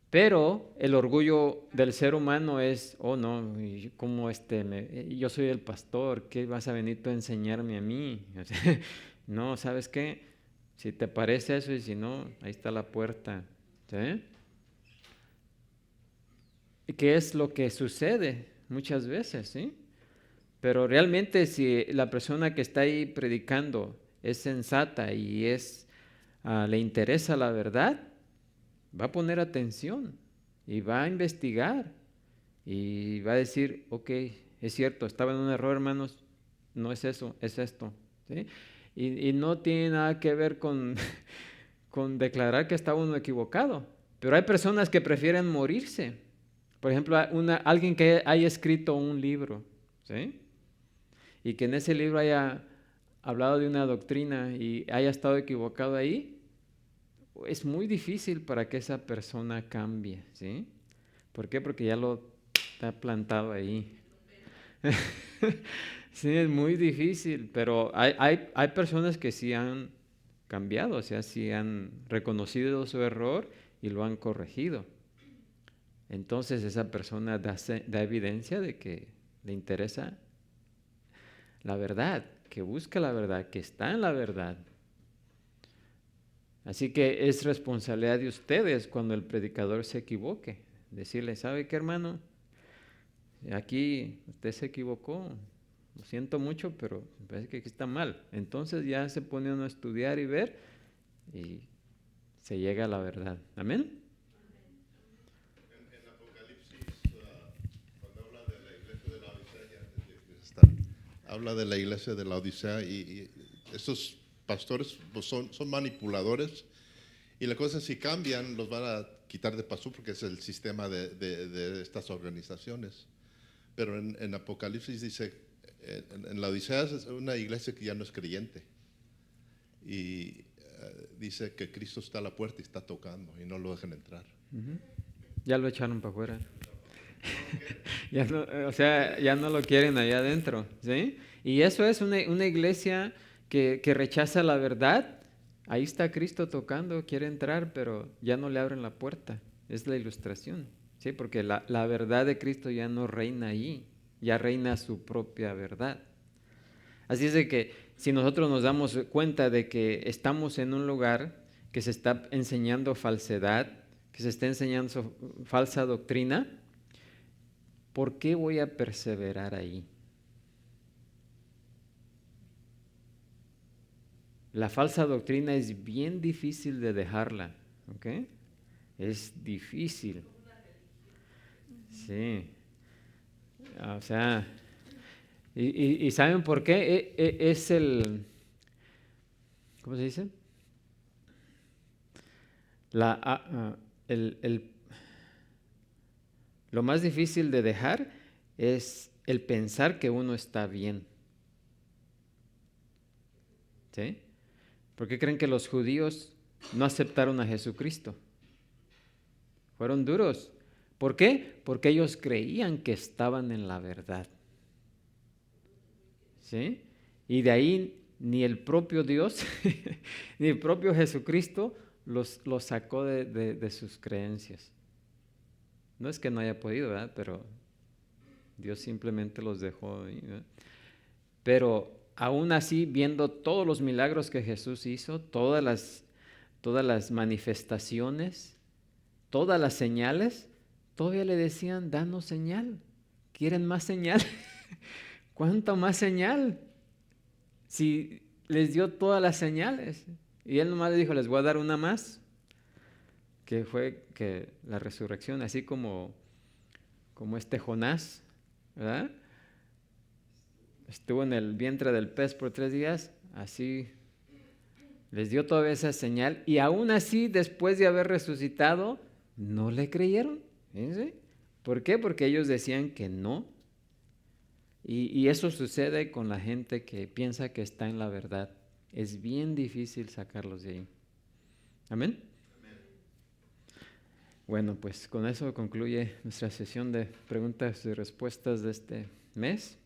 Pero el orgullo del ser humano es, oh no, ¿cómo yo soy el pastor, ¿qué vas a venir tú a enseñarme a mí? O sea, no, ¿sabes qué? Si te parece eso y si no, ahí está la puerta. ¿Sí? ¿Y qué es lo que sucede muchas veces? ¿Sí? Pero realmente si la persona que está ahí predicando es sensata y le interesa la verdad, va a poner atención y va a investigar y va a decir, ok, es cierto, estaba en un error, hermanos, no es eso, es esto. ¿Sí? Y no tiene nada que ver con, con declarar que está uno equivocado. Pero hay personas que prefieren morirse. Por ejemplo, alguien que haya escrito un libro, ¿sí? Y que en ese libro haya hablado de una doctrina y haya estado equivocado ahí, es muy difícil para que esa persona cambie, ¿sí? ¿Por qué? Porque ya lo está plantado ahí. Sí, es muy difícil, pero hay personas que sí han cambiado, o sea, sí han reconocido su error y lo han corregido. Entonces esa persona da evidencia de que le interesa la verdad, que busca la verdad, que está en la verdad. Así que es responsabilidad de ustedes cuando el predicador se equivoque, decirle, ¿sabe qué, hermano? Aquí usted se equivocó, lo siento mucho, pero me parece que aquí está mal. Entonces ya se pone uno a estudiar y ver y se llega a la verdad. ¿Amén? En Apocalipsis, cuando habla de la iglesia de la Odisea, habla de la iglesia de la Odisea y estos pastores pues, son manipuladores y la cosa es si cambian los van a quitar de paso porque es el sistema de estas organizaciones. Pero en Apocalipsis dice, en la Odisea es una iglesia que ya no es creyente. Y dice que Cristo está a la puerta y está tocando y no lo dejan entrar. Ya lo echaron para afuera. Ya no, o sea, ya no lo quieren allá adentro, ¿sí? Y eso es una iglesia que rechaza la verdad. Ahí está Cristo tocando, quiere entrar, pero ya no le abren la puerta. Es la ilustración, ¿sí? Porque la verdad de Cristo ya no reina ahí, ya reina su propia verdad. Así es de que si nosotros nos damos cuenta de que estamos en un lugar que se está enseñando falsedad, que se está enseñando falsa doctrina, ¿por qué voy a perseverar ahí? La falsa doctrina es bien difícil de dejarla, ¿ok? Es difícil. Sí. O sea, ¿y saben por qué? Es ¿cómo se dice? Lo más difícil de dejar es el pensar que uno está bien. ¿Sí? ¿Por qué creen que los judíos no aceptaron a Jesucristo? Fueron duros. ¿Por qué? Porque ellos creían que estaban en la verdad. ¿Sí? Y de ahí ni el propio Dios, ni el propio Jesucristo los sacó de sus creencias. No es que no haya podido, ¿verdad? Pero Dios simplemente los dejó ahí, ¿verdad? Pero aún así, viendo todos los milagros que Jesús hizo, todas las manifestaciones, todas las señales, todavía le decían, danos señal. ¿Quieren más señal? ¿Cuánto más señal? Si les dio todas las señales. Y él nomás le dijo, les voy a dar una más, que fue que la resurrección, así como Jonás, ¿verdad? Estuvo en el vientre del pez por 3 días, así les dio toda esa señal y aún así después de haber resucitado no le creyeron. ¿Sí? ¿Por qué? Porque ellos decían que no. Y eso sucede con la gente que piensa que está en la verdad. Es bien difícil sacarlos de ahí. ¿Amén? Bueno, pues con eso concluye nuestra sesión de preguntas y respuestas de este mes.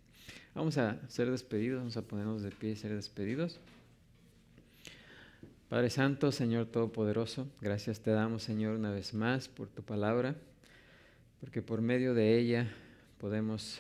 Vamos a ser despedidos, vamos a ponernos de pie y ser despedidos. Padre Santo, Señor Todopoderoso, gracias te damos, Señor, una vez más por tu palabra, porque por medio de ella podemos